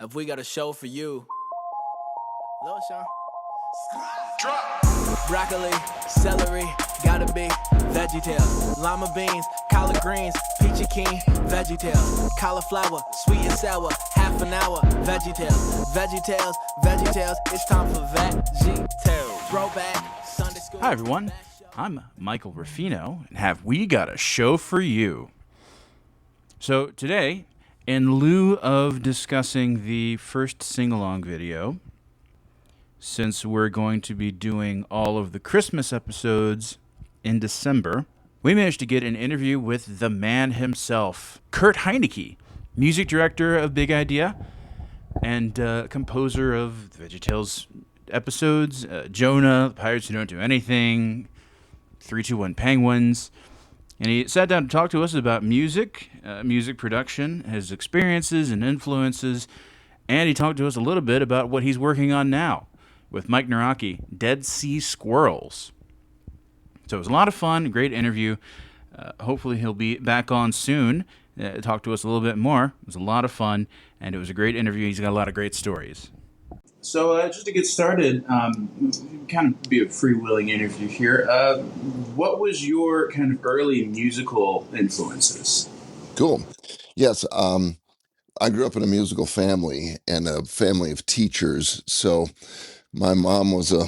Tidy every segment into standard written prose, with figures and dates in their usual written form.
If we got a show for you. Lil Sean. Broccoli, celery, gotta be VeggieTales. Lima beans, collard greens, peachy keen, VeggieTales. Cauliflower, sweet and sour, half an hour, VeggieTales. VeggieTales, VeggieTales, it's time for VeggieTales. Throwback, Sunday school. Hi everyone, I'm Michael Ruffino, and have we got a show for you. So today, in lieu of discussing the first sing-along video, since we're going to be doing all of the Christmas episodes in December, we managed to get an interview with the man himself, Kurt Heinecke, music director of Big Idea and composer of the VeggieTales episodes, Jonah, Pirates Who Don't Do Anything, 321 Penguins. And he sat down to talk to us about music, music production, his experiences and influences, and he talked to us a little bit about what he's working on now with Mike Naraki, Dead Sea Squirrels. So it was a lot of fun, great interview. Hopefully he'll be back on soon, talk to us a little bit more. It was a lot of fun, and it was a great interview. He's got a lot of great stories. So just to get started, kind of be a freewheeling interview here. What was your kind of early musical influences? Cool. Yes, I grew up in a musical family and a family of teachers. So my mom was a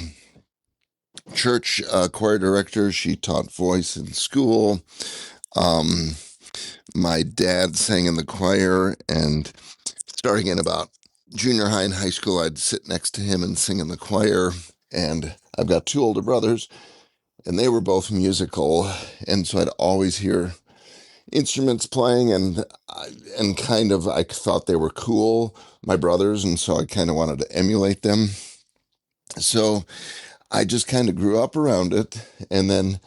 church choir director. She taught voice in school. My dad sang in the choir, and starting in about junior high and high school, I'd sit next to him and sing in the choir. And I've got two older brothers, and they were both musical. And so I'd always hear instruments playing, and kind of I thought they were cool, my brothers, and so I kind of wanted to emulate them. So I just kind of grew up around it. And then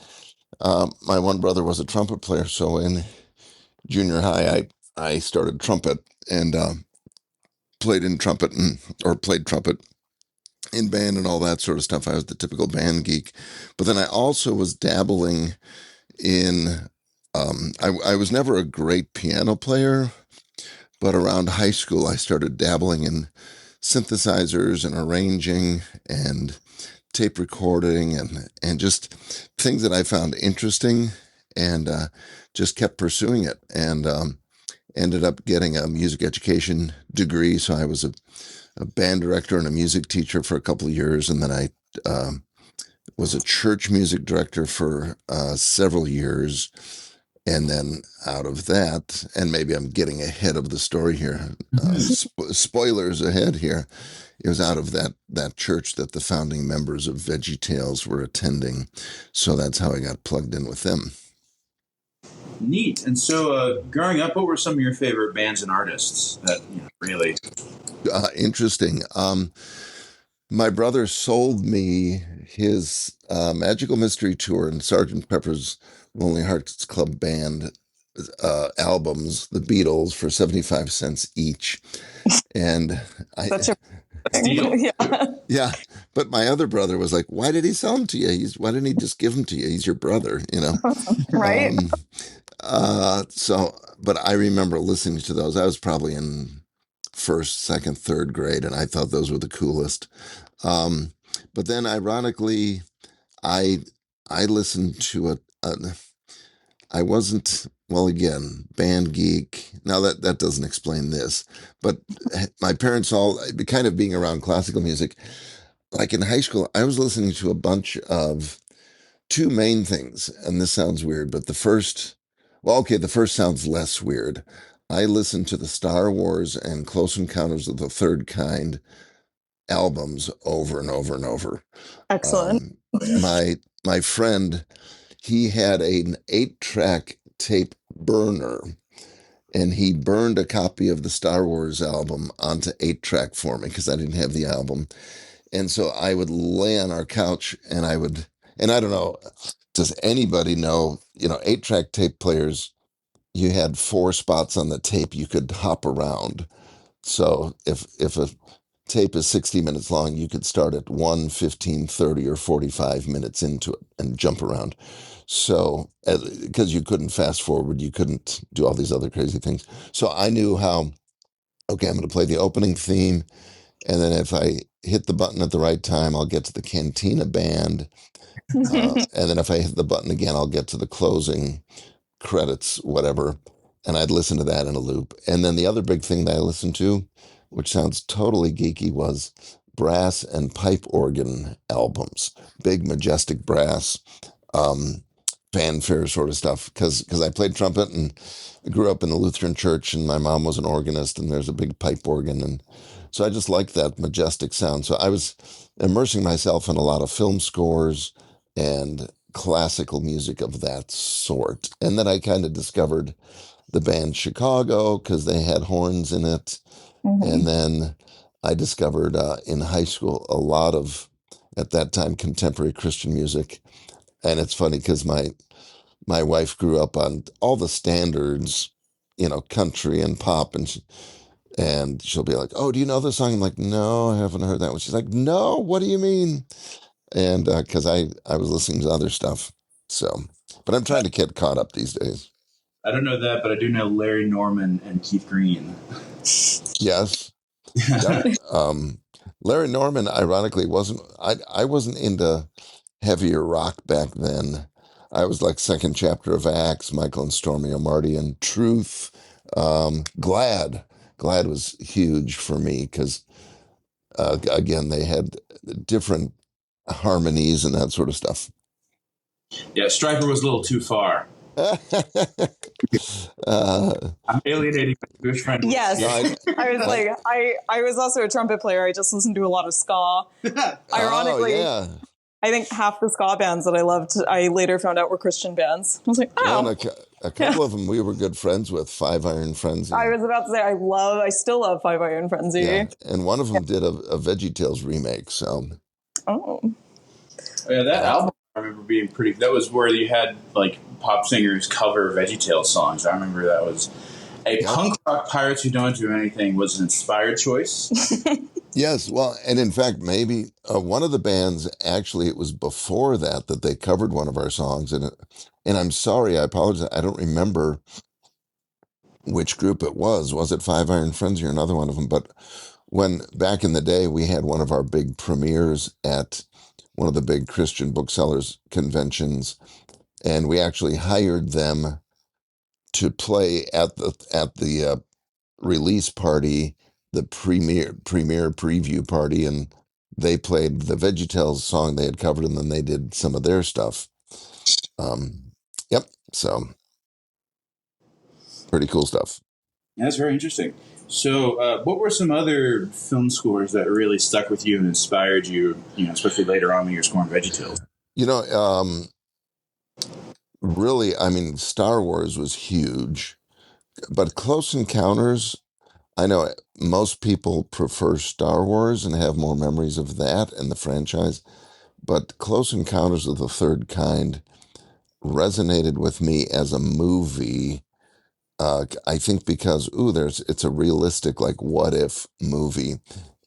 my one brother was a trumpet player, so in junior high I started trumpet and played trumpet in band and all that sort of stuff. I was the typical band geek. But then I also was dabbling in I was never a great piano player, but around high school I started dabbling in synthesizers and arranging and tape recording and just things that I found interesting, and just kept pursuing it, and ended up getting a music education degree. So I was a band director and a music teacher for a couple of years, and then I was a church music director for several years. And then out of that, and maybe I'm getting ahead of the story here, spoilers ahead here, it was out of that church that the founding members of VeggieTales were attending. So that's how I got plugged in with them. Neat. And so growing up, what were some of your favorite bands and artists that really... Interesting. My brother sold me his Magical Mystery Tour and Sgt. Pepper's Lonely Hearts Club Band albums, the Beatles, for 75 cents each. And Such a deal. Yeah. But my other brother was like, why did he sell them to you? Why didn't he just give them to you? He's your brother, Right. But I remember listening to those. I was probably in first, second, third grade, and I thought those were the coolest. But then ironically, I listened to I wasn't, well, again, band geek. Now that doesn't explain this, but my parents all kind of being around classical music. Like in high school, I was listening to a bunch of two main things, and this sounds weird, but the first sounds less weird. I listened to the Star Wars and Close Encounters of the Third Kind albums over and over and over. Excellent. My friend, he had an 8-track tape burner, and he burned a copy of the Star Wars album onto 8-track for me because I didn't have the album. And so I would lay on our couch, and I don't know, does anybody know, 8-track tape players, you had 4 spots on the tape you could hop around. So if a tape is 60 minutes long, you could start at 1, 15, 30, or 45 minutes into it and jump around. So, because you couldn't fast forward, you couldn't do all these other crazy things. So I knew how okay, I'm going to play the opening theme, and then if I hit the button at the right time, I'll get to the cantina band, and then if I hit the button again, I'll get to the closing credits, whatever, and I'd listen to that in a loop. And then the other big thing that I listened to, which sounds totally geeky, was brass and pipe organ albums, big majestic brass, um, fanfare sort of stuff. Because I played trumpet and I grew up in the Lutheran church, and my mom was an organist, and there's a big pipe organ, and so I just liked that majestic sound. So I was immersing myself in a lot of film scores and classical music of that sort. And then I kind of discovered the band Chicago because they had horns in it. And then I discovered in high school a lot of, at that time, contemporary Christian music. And it's funny because my wife grew up on all the standards, country and pop, and she'll be like, "Oh, do you know this song?" I'm like, "No, I haven't heard that one." She's like, "No, what do you mean?" And because I was listening to other stuff, so. But I'm trying to get caught up these days. I don't know that, but I do know Larry Norman and Keith Green. Yes. Yep. Larry Norman, ironically, I wasn't into heavier rock back then. I was like second chapter of Acts, Michael and Stormy O'Marty, and Truth. Glad. Glad was huge for me because, again, they had different harmonies and that sort of stuff. Yeah, Stryper was a little too far. I'm alienating my Jewish friend. Yes. No, I was like, I was also a trumpet player. I just listened to a lot of ska. Ironically, yeah. I think half the ska bands that I loved, I later found out were Christian bands. I was like, And oh. a couple of them we were good friends with, Five Iron Frenzy. I was about to say, I still love Five Iron Frenzy. Yeah, and one of them did a VeggieTales remake. So, Oh. Yeah, that album I remember being pretty. That was where you had like pop singers cover VeggieTales songs. I remember that was a punk rock Pirates Who Don't Do Anything was an inspired choice. Yes, well, and in fact, maybe one of the bands, actually, it was before that they covered one of our songs, and I'm sorry, I apologize, I don't remember which group it was. Was it Five Iron Frenzy or another one of them? But when back in the day, we had one of our big premieres at one of the big Christian booksellers conventions, and we actually hired them to play at the release party, the premiere preview party, and they played the VeggieTales song they had covered, and then they did some of their stuff. Yep. So pretty cool stuff. Yeah, that's very interesting. So, what were some other film scores that really stuck with you and inspired you? Especially later on when you're scoring VeggieTales. Really, I mean, Star Wars was huge, but Close Encounters, I know most people prefer Star Wars and have more memories of that and the franchise, but Close Encounters of the Third Kind resonated with me as a movie. I think because it's a realistic, like, what if movie,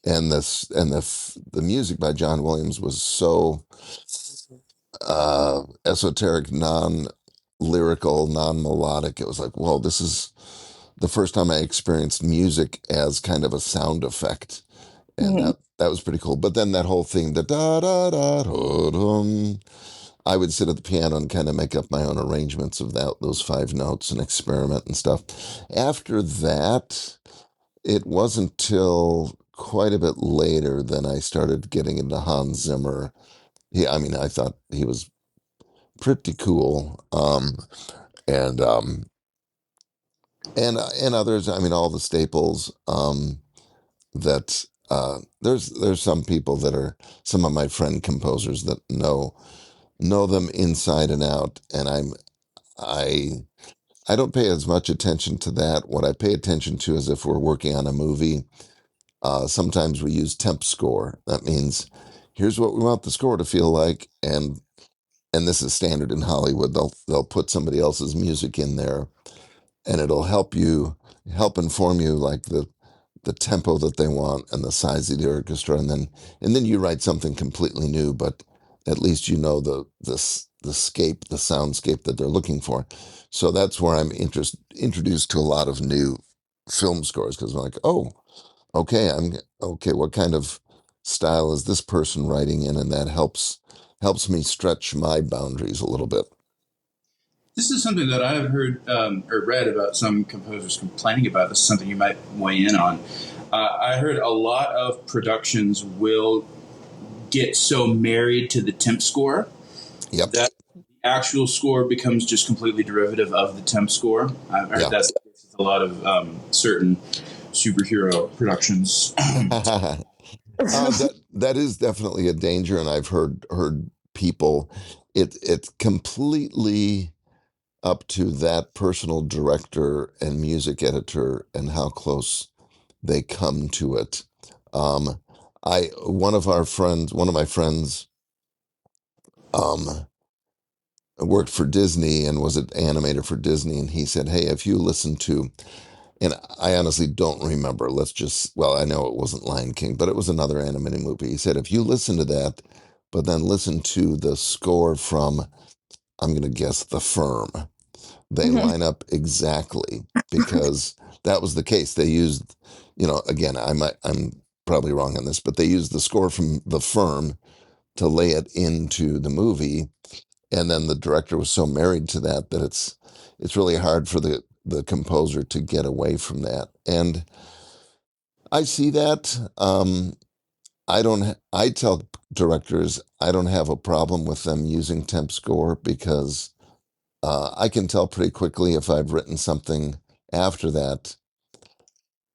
and the music by John Williams was so esoteric, non-lyrical, non-melodic. It was like, whoa, this is the first time I experienced music as kind of a sound effect, and that was pretty cool. But then that whole thing, the da da da da dum, I would sit at the piano and kind of make up my own arrangements of those 5 notes and experiment and stuff. After that, it wasn't till quite a bit later than I started getting into Hans Zimmer. I thought he was pretty cool. And others. I mean, all the staples. That there's some people that are some of my friend composers that know them inside and out, and I I don't pay as much attention to that. What I pay attention to is if we're working on a movie. Sometimes we use temp score. That means here's what we want the score to feel like, and this is standard in Hollywood. They'll put somebody else's music in there, and it'll help inform you, like the tempo that they want and the size of the orchestra, and then you write something completely new, but at least you know the soundscape that they're looking for. So that's where I'm introduced to a lot of new film scores because I'm like, oh, okay, I'm okay. What kind of style is this person writing in, and that helps me stretch my boundaries a little bit. This is something that I've heard or read about some composers complaining about. This is something you might weigh in on. I heard a lot of productions will get so married to the temp score Yep. that the actual score becomes just completely derivative of the temp score. I've heard that's a lot of certain superhero productions. That is definitely a danger, and I've heard people. It's completely up to that personal director and music editor and how close they come to it. One of my friends, um, worked for Disney and was an animator for Disney, and he said, "Hey, if you listen to," and I honestly don't remember. Well, I know it wasn't Lion King, but it was another animated movie. He said, if you listen to that, but then listen to the score from, I'm going to guess, The Firm, they Mhm. line up exactly because that was the case. They used, again, I'm probably wrong on this, but they used the score from The Firm to lay it into the movie, and then the director was so married to that that it's really hard for the composer to get away from that. And I see that. I tell directors I don't have a problem with them using temp score because I can tell pretty quickly if I've written something after that,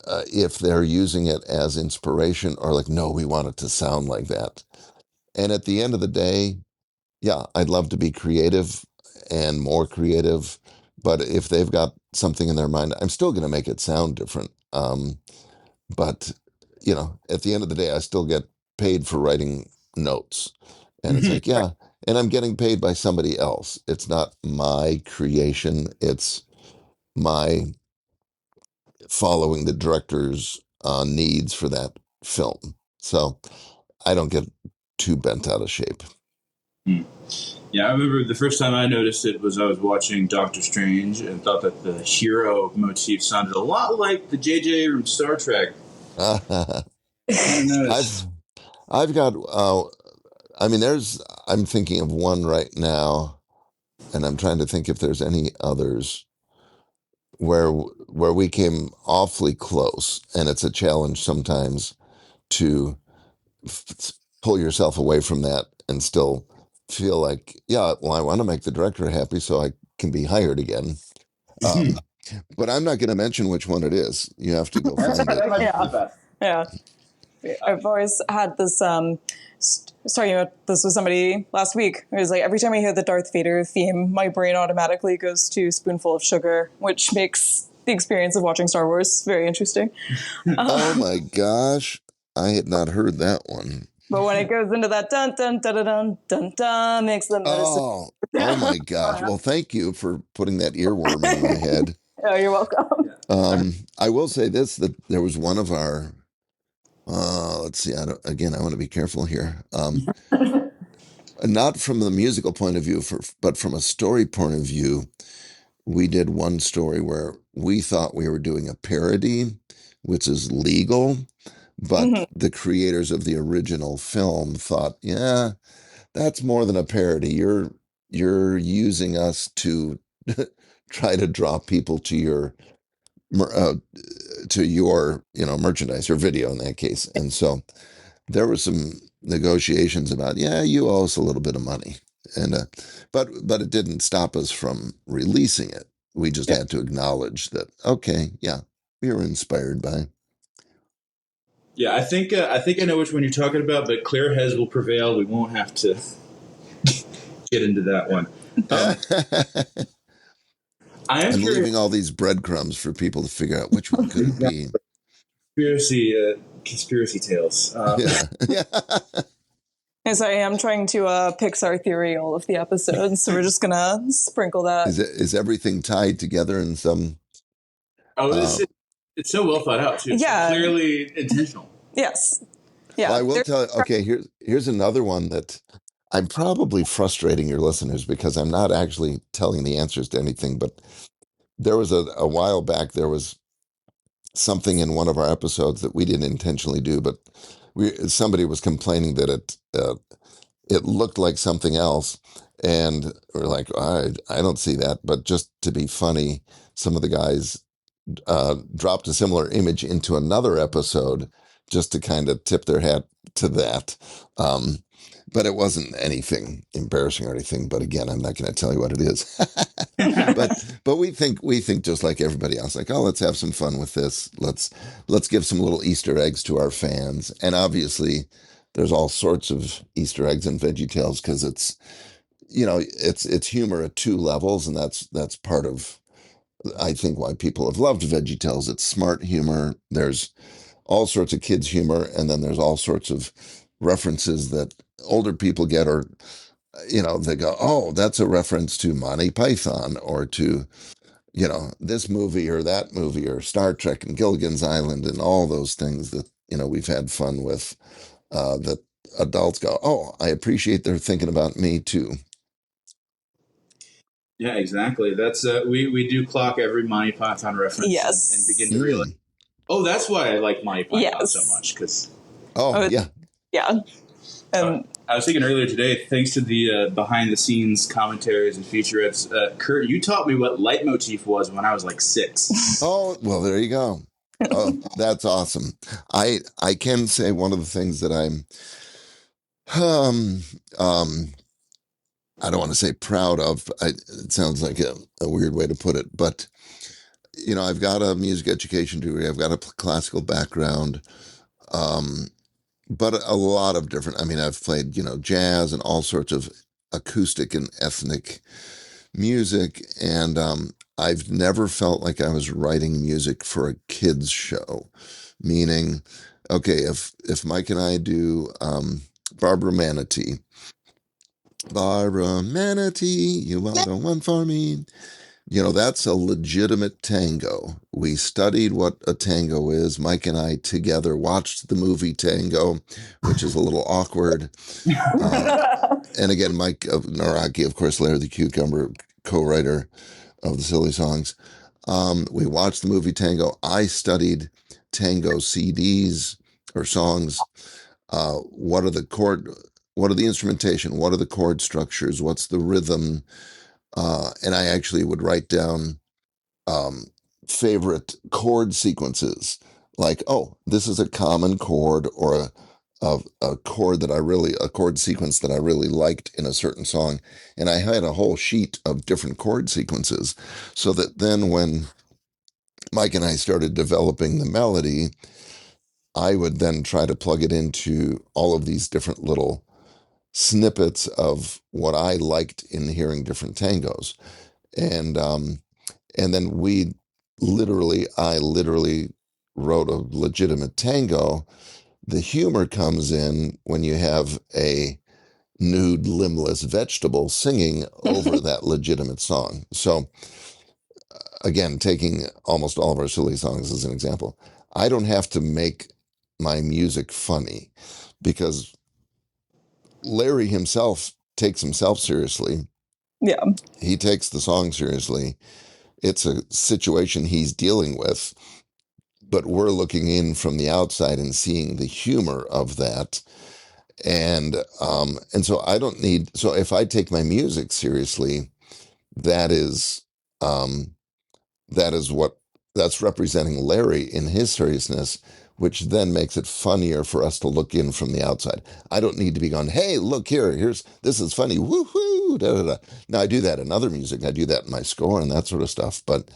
if they're using it as inspiration or like, no, we want it to sound like that. And at the end of the day, yeah, I'd love to be creative and more creative, but if they've got something in their mind, I'm still going to make it sound different. But at the end of the day, I still get paid for writing notes, and it's like, yeah, and I'm getting paid by somebody else. It's not my creation. It's my following the director's needs for that film. So I don't get too bent out of shape. Yeah, I remember the first time I noticed it was I was watching Doctor Strange and thought that the hero motif sounded a lot like the J.J. from Star Trek. I I've noticed. I've got I'm thinking of one right now, and I'm trying to think if there's any others where we came awfully close, and it's a challenge sometimes to pull yourself away from that and still feel like, yeah, well, I want to make the director happy so I can be hired again. But I'm not going to mention which one it is. You have to go find it. Yeah. Yeah. I've always had this talking about this with somebody last week. It was like every time I hear the Darth Vader theme, my brain automatically goes to Spoonful of Sugar, which makes the experience of watching Star Wars very interesting. Oh my gosh, I had not heard that one. But when it goes into that dun dun dun dun dun dun, dun makes the medicine. Oh my gosh. Well, thank you for putting that earworm in my head. Oh, you're welcome. I will say this, that there was one of our, let's see, I want to be careful here. Not from the musical point of view, but from a story point of view, we did one story where we thought we were doing a parody, which is legal, but the creators of the original film thought, yeah, that's more than a parody. You're using us to try to draw people to uh, your merchandise or video in that case. And so there were some negotiations about, yeah, you owe us a little bit of money, and but it didn't stop us from releasing it. We just had to acknowledge that, okay, yeah, we were inspired by. Yeah, I think I know which one you're talking about, but clear heads will prevail. We won't have to get into that one. I am I'm curious. leaving all these breadcrumbs for people to figure out which one could it be. Conspiracy tales. Yeah, yeah. Yes, I am trying to Pixar theory all of the episodes, so we're just gonna sprinkle that. Is everything tied together in some? It's so well thought out too. Yeah. It's clearly intentional. Yes. Yeah. Well, I will tell you. Okay, here's another one that I'm probably frustrating your listeners because I'm not actually telling the answers to anything. But there was a while back. There was something in one of our episodes that we didn't intentionally do, but somebody was complaining that it looked like something else, and we're like, I don't see that, but just to be funny, some of the guys dropped a similar image into another episode just to kind of tip their hat to that. But it wasn't anything embarrassing or anything. But again, I'm not going to tell you what it is. but we think just like everybody else, like, oh, let's have some fun with this. Let's give some little Easter eggs to our fans. And obviously, there's all sorts of Easter eggs in VeggieTales because it's humor at two levels, and that's part of, I think, why people have loved VeggieTales. It's smart humor. There's all sorts of kids humor, and then there's all sorts of references that older people get, or they go, oh, that's a reference to Monty Python, or to this movie or that movie, or Star Trek and Gilligan's Island, and all those things that we've had fun with, that adults go, oh, I appreciate they're thinking about me too. Yeah, exactly. That's we do clock every Monty Python reference, Yes. and begin to realize, oh, that's why I like Monty Python so much. Because yeah. And I was thinking earlier today, thanks to the behind the scenes commentaries and featurettes, Kurt, you taught me what leitmotif was when I was like 6. Oh, well, there you go. Oh, that's awesome. I can say one of the things that I'm I don't want to say proud of. It sounds like a weird way to put it, but I've got a music education degree. I've got a classical background, but a lot of different. I mean, I've played jazz and all sorts of acoustic and ethnic music, and I've never felt like I was writing music for a kids show. Meaning, okay, if Mike and I do Barbara Manatee. Barbara Manatee, you are the one for me. That's a legitimate tango. We studied what a tango is. Mike and I together watched the movie Tango, which is a little awkward. And again, Mike Naraki, of course, Larry the Cucumber, co-writer of the Silly Songs. We watched the movie Tango. I studied tango CDs or songs. What are the instrumentation? What are the chord structures? What's the rhythm? And I actually would write down favorite chord sequences, like, oh, this is a common chord, or a chord a chord sequence that I really liked in a certain song. And I had a whole sheet of different chord sequences, so that then when Mike and I started developing the melody, I would then try to plug it into all of these different little snippets of what I liked in hearing different tangos. And then I literally wrote a legitimate tango. The humor comes in when you have a nude, limbless vegetable singing over that legitimate song. So again, taking almost all of our silly songs as an example, I don't have to make my music funny, because Larry himself takes himself seriously. yeah. He takes the song seriously. It's a situation he's dealing with, but we're looking in from the outside and seeing the humor of that. And so I don't need, so if I take my music seriously, that is um, that's representing Larry in his seriousness, which then makes it funnier for us to look in from the outside. I don't need to be going, hey, look here, this is funny, woohoo, da da da. Now I do that in other music, I do that in my score and that sort of stuff. But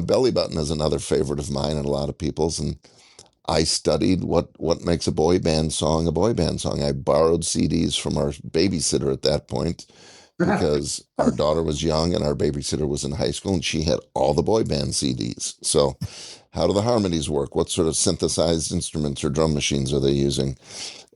Belly Button is another favorite of mine and a lot of people's, and I studied what makes a boy band song a boy band song. I borrowed CDs from our babysitter at that point, because our daughter was young and our babysitter was in high school, and she had all the boy band CDs. So how do the harmonies work? What sort of synthesized instruments or drum machines are they using?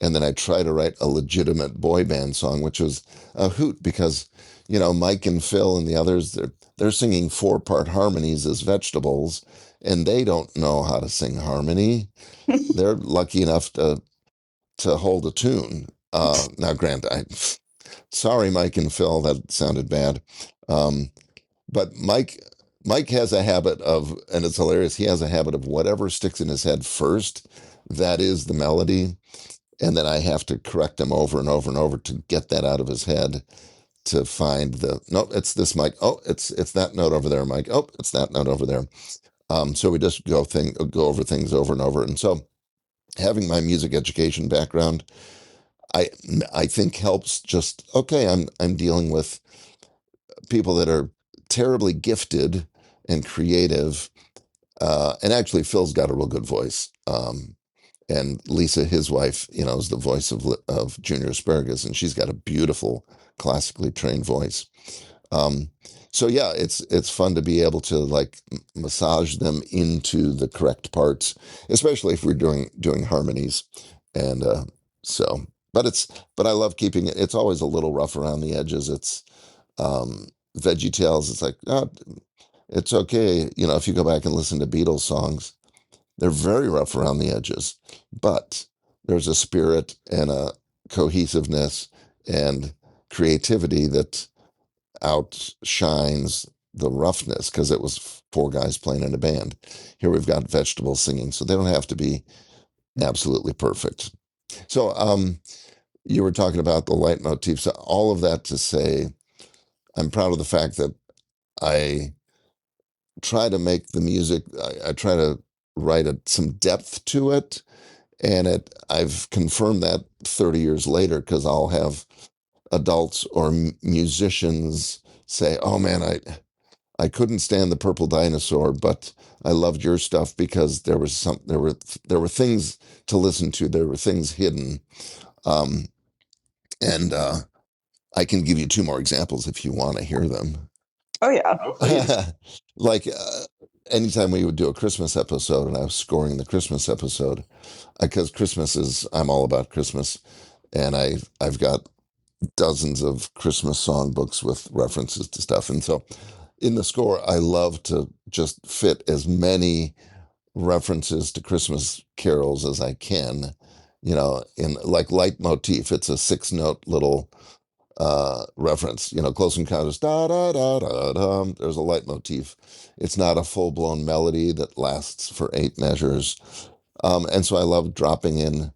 And then I try to write a legitimate boy band song, which was a hoot, because Mike and Phil and the others, they're singing 4-part harmonies as vegetables, and they don't know how to sing harmony. They're lucky enough to hold a tune. Now, sorry, Mike and Phil, that sounded bad. But Mike Mike has a habit of, and it's hilarious, he has a habit of whatever sticks in his head first, that is the melody. And then I have to correct him over and over and over to get that out of his head to find no, it's this, Mike. Oh, it's that note over there, Mike. Oh, it's that note over there. So we just go over things over and over. And so having my music education background, I think helps. Just okay, I'm dealing with people that are terribly gifted and creative. And actually, Phil's got a real good voice. And Lisa, his wife, is the voice of Junior Asparagus, and she's got a beautiful, classically trained voice. Um, so yeah, it's fun to be able to like massage them into the correct parts, especially if we're doing harmonies, and so. But I love keeping it. It's always a little rough around the edges. It's Veggie Tales. It's like, oh, it's okay. If you go back and listen to Beatles songs, they're very rough around the edges, but there's a spirit and a cohesiveness and creativity that outshines the roughness because it was four guys playing in a band. Here we've got vegetables singing, so they don't have to be absolutely perfect. So you were talking about the leitmotifs, all of that to say, I'm proud of the fact that I try to make the music, I try to write some depth to it. And I've confirmed that 30 years later because I'll have adults or musicians say, "Oh man, I couldn't stand the Purple Dinosaur, but I loved your stuff because there were things to listen to. There were things hidden." Um, and I can give you two more examples if you want to hear them. Oh yeah. Oh, please. Like anytime we would do a Christmas episode, and I was scoring the Christmas episode, because I'm all about Christmas, and I've got dozens of Christmas songbooks with references to stuff. And so in the score, I love to just fit as many references to Christmas carols as I can, in like leitmotif. It's a 6-note little reference, Close Encounters, da da da da da. There's a leitmotif. It's not a full blown melody that lasts for 8 measures. And so I love dropping in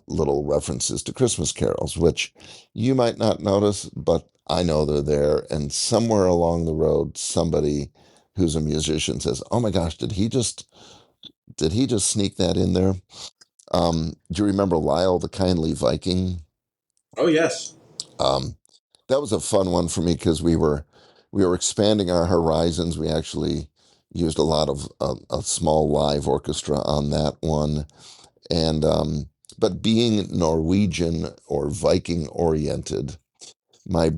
little references to Christmas carols, which you might not notice, but I know they're there. And somewhere along the road, somebody who's a musician says, "Oh my gosh, did he just sneak that in there?" Do you remember Lyle the Kindly Viking? Oh, yes. That was a fun one for me because we were expanding our horizons. We actually used a lot of a small live orchestra on that one, and but being Norwegian or Viking oriented, my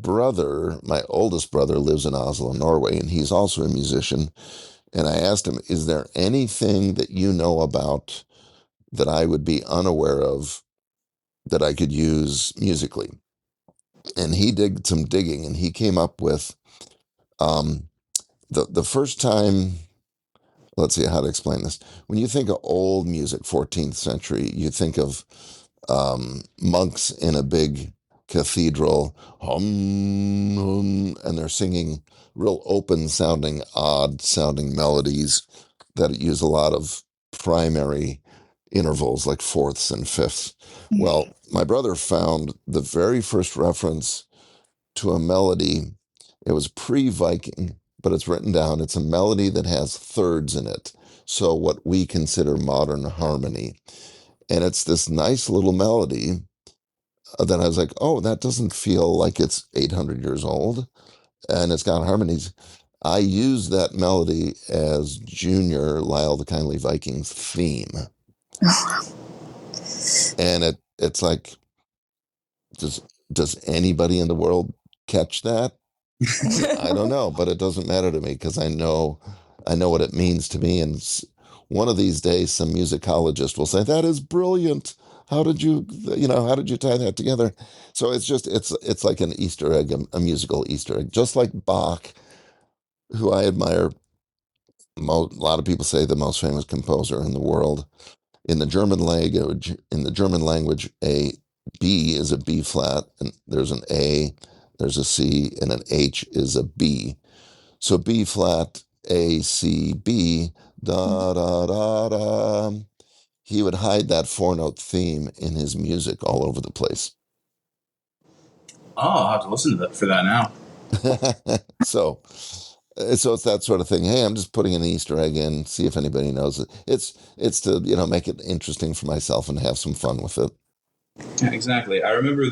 oldest brother, lives in Oslo, Norway, and he's also a musician. And I asked him, "Is there anything that you know about that I would be unaware of that I could use musically?" And he did some digging, and he came up with um, the first time. Let's see how to explain this. When you think of old music, 14th century, you think of monks in a big cathedral, and they're singing real open sounding, odd sounding melodies that use a lot of primary intervals like fourths and fifths. Well, my brother found the very first reference to a melody. It was pre-Viking, but it's written down. It's a melody that has thirds in it. So what we consider modern harmony. And it's this nice little melody that I was like, oh, that doesn't feel like it's 800 years old. And it's got harmonies. I use that melody as Junior Lyle the Kindly Viking's theme. And it's like, does anybody in the world catch that? I don't know, but it doesn't matter to me because I know what it means to me. And one of these days, some musicologist will say, "That is brilliant. How did you tie that together?" So it's like an Easter egg, a musical Easter egg, just like Bach, who I admire. A lot of people say the most famous composer in the world. In the German language, a B is a B flat, and there's an A, there's a C, and an H is a B. So B flat A, C, B, da, da, da, da. He would hide that 4-note theme in his music all over the place. Oh, I'll have to listen to that for that now. So it's that sort of thing. Hey, I'm just putting an Easter egg in, see if anybody knows it. It's to, make it interesting for myself and have some fun with it. Yeah, exactly. I remember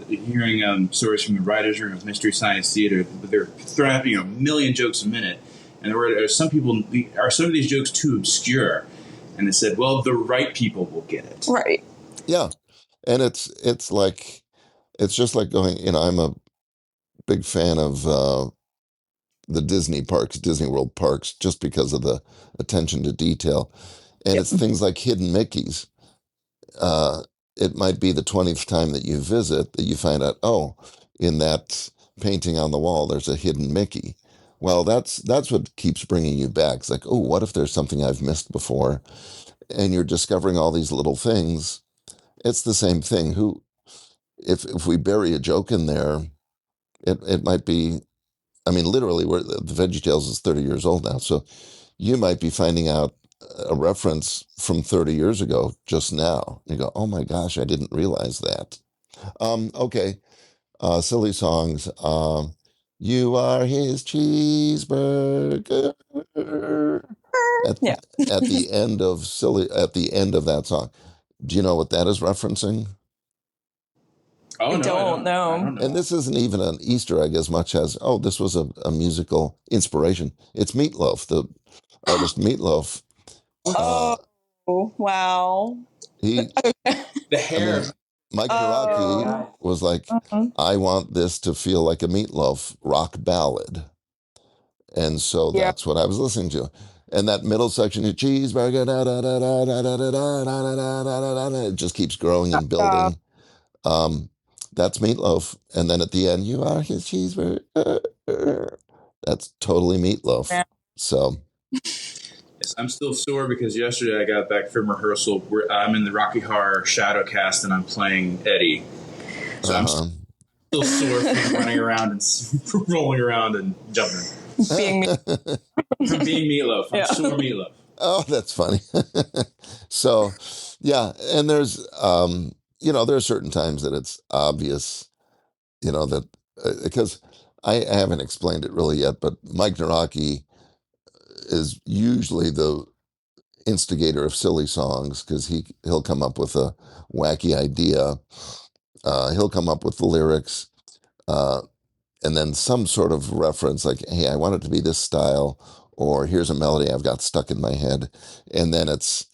hearing stories from the writers' room of Mystery Science Theater. They're throwing out a million jokes a minute, and there were some people. Are some of these jokes too obscure? And they said, "Well, the right people will get it." Right. Yeah, and it's just like going. I'm a big fan of the Disney parks, Disney World parks, just because of the attention to detail, and Yep. it's things like hidden Mickeys. Uh, it might be the 20th time that you visit that you find out, oh, in that painting on the wall, there's a hidden Mickey. Well, that's what keeps bringing you back. It's like, oh, what if there's something I've missed before? And you're discovering all these little things. It's the same thing. If we bury a joke in there, it might be. I mean, literally, the VeggieTales is 30 years old now, so you might be finding out a reference from 30 years ago just now. You go, oh my gosh, I didn't realize that. Okay, silly songs. You are his cheeseburger. At, Yeah. at the end of that song, do you know what that is referencing? Oh, I no, don't know. I don't know. And this isn't even an Easter egg as much as, oh, this was a musical inspiration. It's Meatloaf, the artist Meatloaf. Oh, wow. He, The I hair. mean, Mike Oh. Hiraki was like, Mhm. I want this to feel like a Meatloaf rock ballad. And so Yeah. that's what I was listening to. And that middle section, the cheeseburger, da, da, da, da, da, da, da, da, da, da, da, da, da, it just keeps growing and building. That's Meatloaf. And then at the end, you are his cheeseburger. That's totally Meatloaf. Yeah. So, Yes, I'm still sore because yesterday I got back from rehearsal. I'm in the Rocky Horror Shadow cast and I'm playing Eddie. So I'm uh-huh. still sore from running around and rolling around and jumping. Being me. From being Meatloaf. I'm Yeah. sore Meatloaf. Oh, that's funny. So, yeah, and there's there are certain times that it's obvious, that because I haven't explained it really yet, but Mike Naraki is usually the instigator of silly songs because he'll come up with a wacky idea, he'll come up with the lyrics, uh, and then some sort of reference like, "Hey, I want it to be this style," or "Here's a melody I've got stuck in my head," and then it's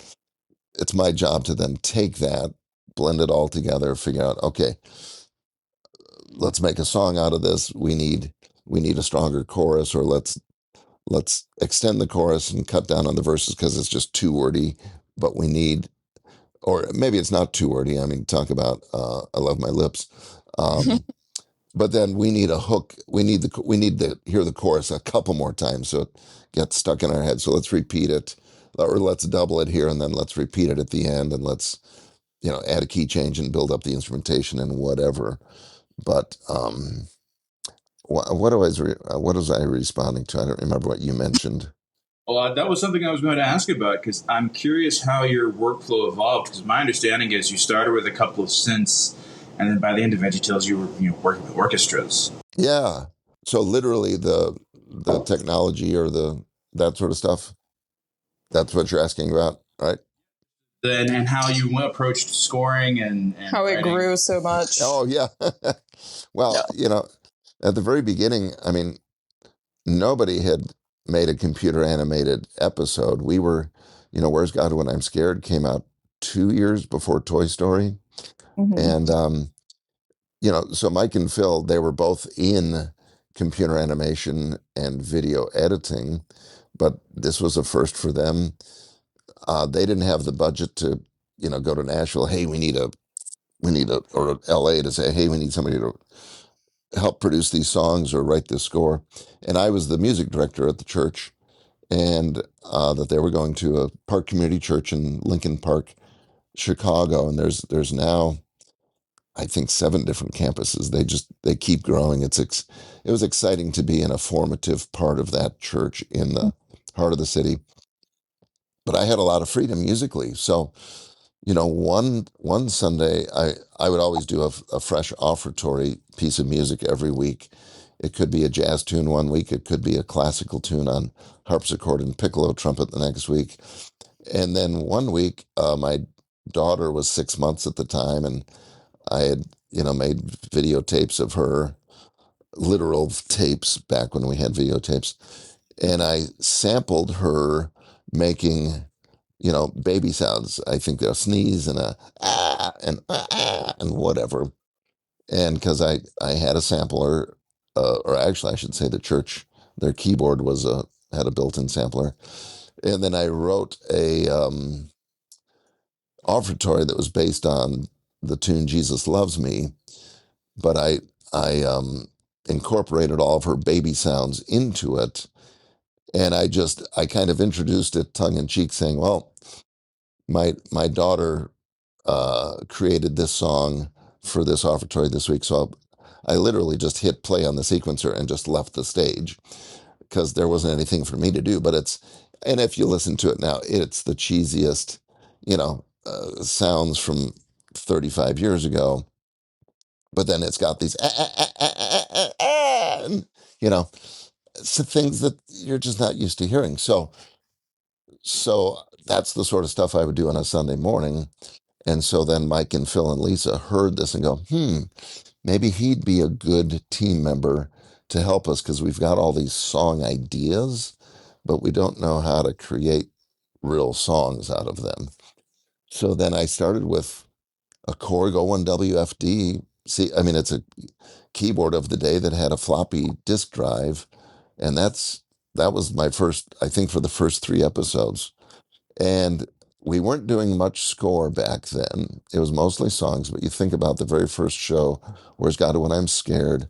my job to then take that, blend it all together, figure out, okay, let's make a song out of this. We need a stronger chorus, or let's extend the chorus and cut down on the verses because it's just too wordy. But we need, or maybe it's not too wordy. I mean, talk about "I Love My Lips." But then we need a hook. We need to hear the chorus a couple more times so it gets stuck in our head. So let's repeat it, or let's double it here, and then let's repeat it at the end, and let's add a key change and build up the instrumentation and whatever. But what was I responding to? I don't remember what you mentioned. Well, that was something I was going to ask about because I'm curious how your workflow evolved. Because my understanding is you started with a couple of synths, and then by the end of VeggieTales, you were working with orchestras. Yeah. So literally the technology or that sort of stuff. That's what you're asking about, right? And how you approached scoring and How it writing. grew so much. Oh yeah. Well, at the very beginning, I mean, nobody had made a computer animated episode. We were, Where's God When I'm Scared came out 2 years before Toy Story. Mhm. And so Mike and Phil, they were both in computer animation and video editing, but this was a first for them. They didn't have the budget to, go to Nashville. Hey, or LA to say, hey, we need somebody to help produce these songs or write this score. And I was the music director at the church, and that they were going to a Park Community Church in Lincoln Park, Chicago. And there's now, I think, 7 different campuses. They keep growing. It was exciting to be in a formative part of that church in the heart of the city. But I had a lot of freedom musically. So, one Sunday, I would always do a fresh offertory piece of music every week. It could be a jazz tune one week. It could be a classical tune on harpsichord and piccolo trumpet the next week. And then one week, my daughter was 6 months at the time, and I had, made videotapes of her, literal tapes back when we had videotapes. And I sampled her making, baby sounds. I think a sneeze and a ah and whatever. And because I had a sampler, or actually I should say the church, their keyboard had a built-in sampler. And then I wrote a offertory that was based on the tune Jesus Loves Me, but I incorporated all of her baby sounds into it. And I kind of introduced it tongue in cheek, saying, well, my daughter created this song for this offertory this week. So I literally just hit play on the sequencer and just left the stage because there wasn't anything for me to do. And if you listen to it now, it's the cheesiest, sounds from 35 years ago. But then it's got these, and, things that you're just not used to hearing. So that's the sort of stuff I would do on a Sunday morning. And so then Mike and Phil and Lisa heard this and go, maybe he'd be a good team member to help us because we've got all these song ideas, but we don't know how to create real songs out of them. So then I started with a Korg 01 WFD. See, I mean, it's a keyboard of the day that had a floppy disk drive. And that was my first, I think, for the first 3 episodes. And we weren't doing much score back then. It was mostly songs, but you think about the very first show, Where's God When I'm Scared,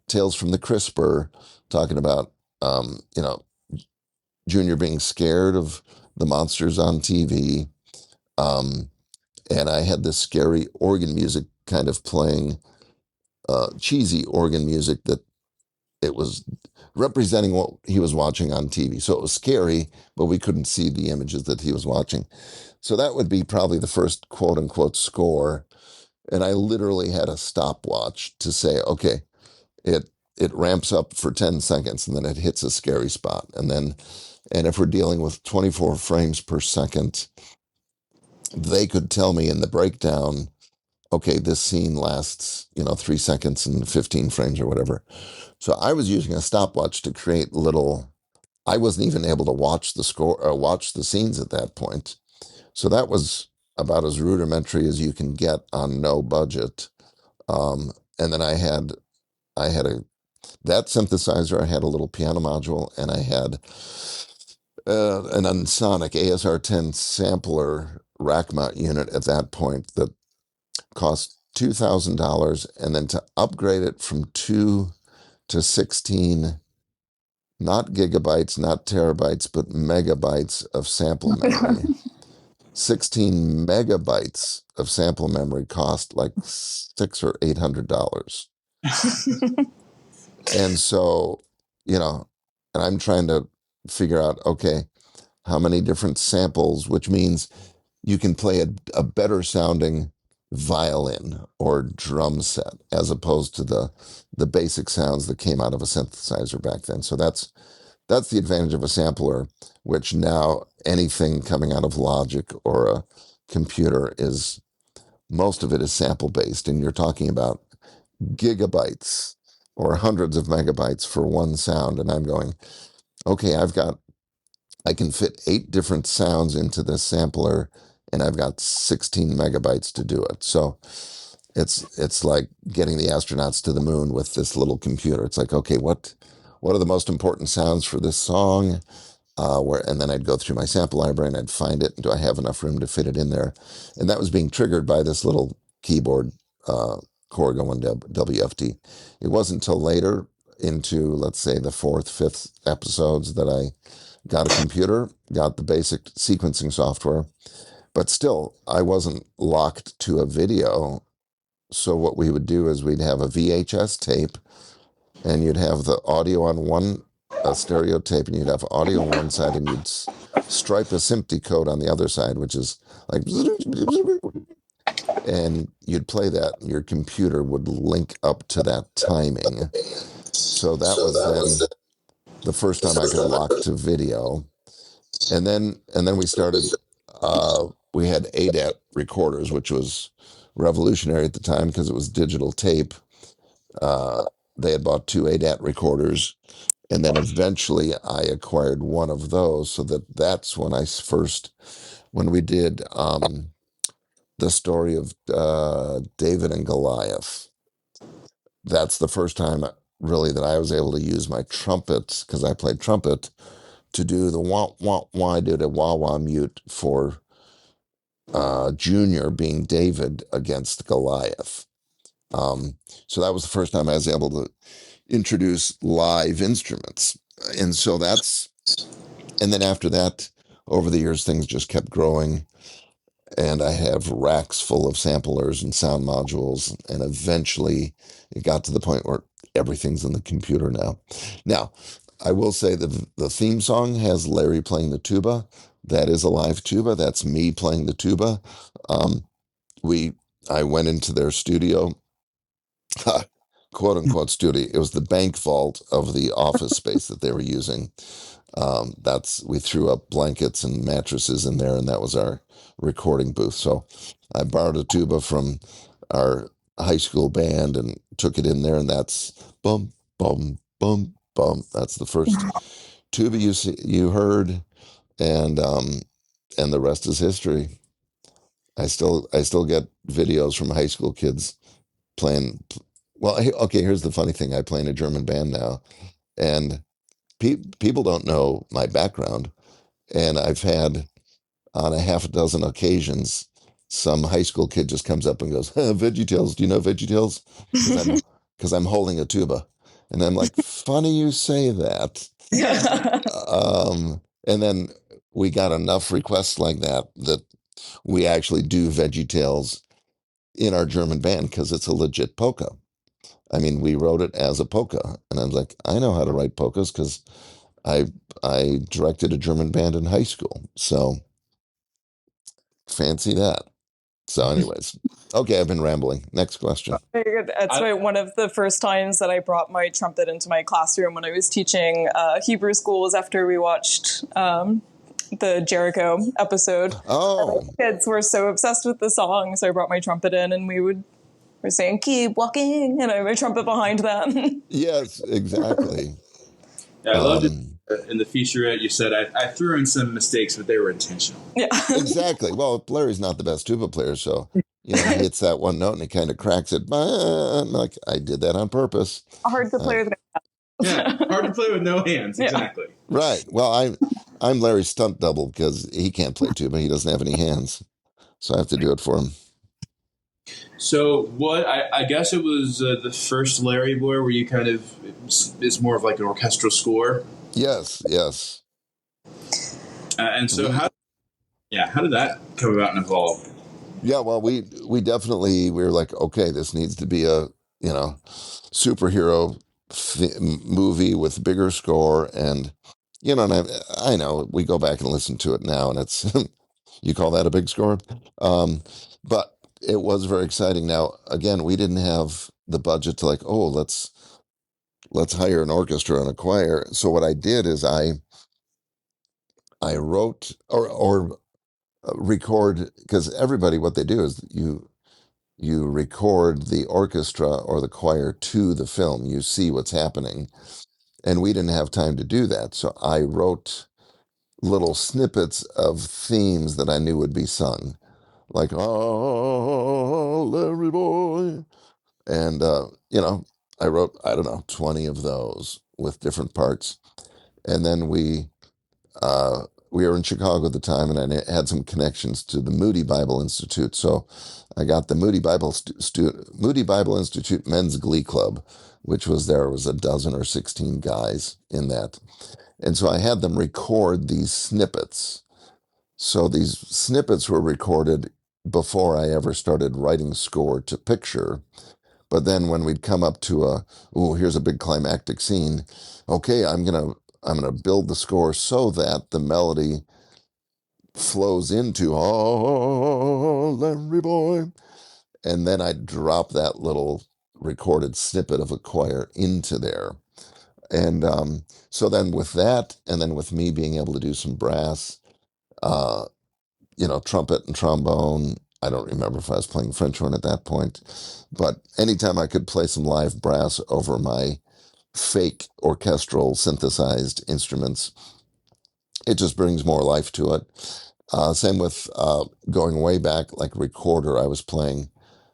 Tales from the Crisper, talking about, Junior being scared of the monsters on TV. And I had this scary organ music kind of playing, cheesy organ music that it was representing what he was watching on TV. So it was scary, but we couldn't see the images that he was watching. So that would be probably the first quote unquote score. And I literally had a stopwatch to say, okay, it ramps up for 10 seconds and then it hits a scary spot. And if we're dealing with 24 frames per second, they could tell me in the breakdown, okay, this scene lasts, 3 seconds and 15 frames or whatever. So I was using a stopwatch to create I wasn't even able to watch the score or watch the scenes at that point. So that was about as rudimentary as you can get on no budget. And then I had that synthesizer. I had a little piano module, and I had an Unsonic ASR10 sampler rack mount unit at that point that cost $2,000, and then to upgrade it from 2 to 16, not gigabytes, not terabytes, but megabytes of sample memory. 16 megabytes of sample memory cost like $600 or $800. And so, and I'm trying to figure out, okay, how many different samples, which means you can play a better sounding violin or drum set as opposed to the basic sounds that came out of a synthesizer back then. So that's the advantage of a sampler, which now anything coming out of Logic or a computer most of it is sample based, and you're talking about gigabytes or hundreds of megabytes for one sound. And I'm going, okay, I can fit 8 different sounds into this sampler, and I've got 16 megabytes to do it. So it's like getting the astronauts to the moon with this little computer. It's like, okay, what are the most important sounds for this song? And then I'd go through my sample library and I'd find it. And do I have enough room to fit it in there? And that was being triggered by this little keyboard, Korg 01 WFD. It wasn't until later, into, let's say, the 4th, 5th episodes, that I got a computer, got the basic sequencing software. But still, I wasn't locked to a video. So what we would do is we'd have a VHS tape, and you'd have the audio on one a stereo tape, and you'd have audio on one side, and you'd stripe a SMPTE code on the other side, which is like, and you'd play that, and your computer would link up to that timing. So that was then the first time I could lock to video. And then we started, we had ADAT recorders, which was revolutionary at the time because it was digital tape. They had bought 2 ADAT recorders, and then eventually I acquired one of those. So that's when I first, when we did the story of David and Goliath. That's the first time really that I was able to use my trumpet, because I played trumpet, to do the wah wah wah. I did a wah wah mute for Junior being David against Goliath. So that was the first time I was able to introduce live instruments. And so and then after that, over the years, things just kept growing. And I have racks full of samplers and sound modules. And eventually it got to the point where everything's in the computer now. Now, I will say the theme song has Larry playing the tuba. That is a live tuba. That's me playing the tuba. I went into their studio, quote unquote studio. It was the bank vault of the office space that they were using. We threw up blankets and mattresses in there, and that was our recording booth. So I borrowed a tuba from our high school band and took it in there, and that's bum bum bum bum. That's the first tuba you heard, and the rest is history. I still get videos from high school kids playing. Well, okay, here's the funny thing. I play in a German band now, and people don't know my background. And I've had, on a half a dozen occasions, some high school kid just comes up and goes, VeggieTales, do you know VeggieTales? Because I'm holding a tuba. And I'm like, funny you say that. And then we got enough requests like that we actually do VeggieTales in our German band because it's a legit polka. I mean, we wrote it as a polka. And I was like, I know how to write polkas because I directed a German band in high school. So fancy that. So anyways, okay, I've been rambling. Next question. That's why one of the first times that I brought my trumpet into my classroom when I was teaching Hebrew school was after we watched the Jericho episode. Oh. The kids were so obsessed with the song, so I brought my trumpet in, and we were saying, keep walking, and I had my trumpet behind them. Yes, exactly. Yeah, I loved it. In the featurette, you said I threw in some mistakes, but they were intentional. Yeah. Exactly. Well, Larry's not the best tuba player, so he hits that one note and he kind of cracks it. I'm like, I did that on purpose. Hard to play with. Yeah, hard to play with no hands. Exactly. Yeah. Right. Well, I'm Larry's stunt double because he can't play tuba. He doesn't have any hands, so I have to do it for him. So what? I guess it was the first Larry Boy where you kind of it's more of like an orchestral score. Yes. And so how did that come about and evolve? Yeah, well, we were like, okay, this needs to be a superhero movie with bigger score, and and I know we go back and listen to it now, and it's you call that a big score, but it was very exciting. Now, again, we didn't have the budget to like, oh, let's hire an orchestra and a choir. So what I did is I wrote or record, because everybody, what they do is you record the orchestra or the choir to the film. You see what's happening. And we didn't have time to do that. So I wrote little snippets of themes that I knew would be sung. Like, oh, Larry boy. And, I wrote, I don't know, 20 of those with different parts. And then we were in Chicago at the time, and I had some connections to the Moody Bible Institute. So I got the Moody Bible Institute Men's Glee Club, which was a dozen or 16 guys in that. And so I had them record these snippets. So these snippets were recorded before I ever started writing score to picture. But then when we'd come up to here's a big climactic scene. Okay, I'm going to I'm going to build the score so that the melody flows into "Oh, Larry Boy," and then I drop that little recorded snippet of a choir into there. And so then with that, and then with me being able to do some brass, uh, trumpet and trombone. I don't remember if I was playing French horn at that point, but anytime I could play some live brass over my fake orchestral synthesized instruments, it just brings more life to it. Same with going way back, like recorder I was playing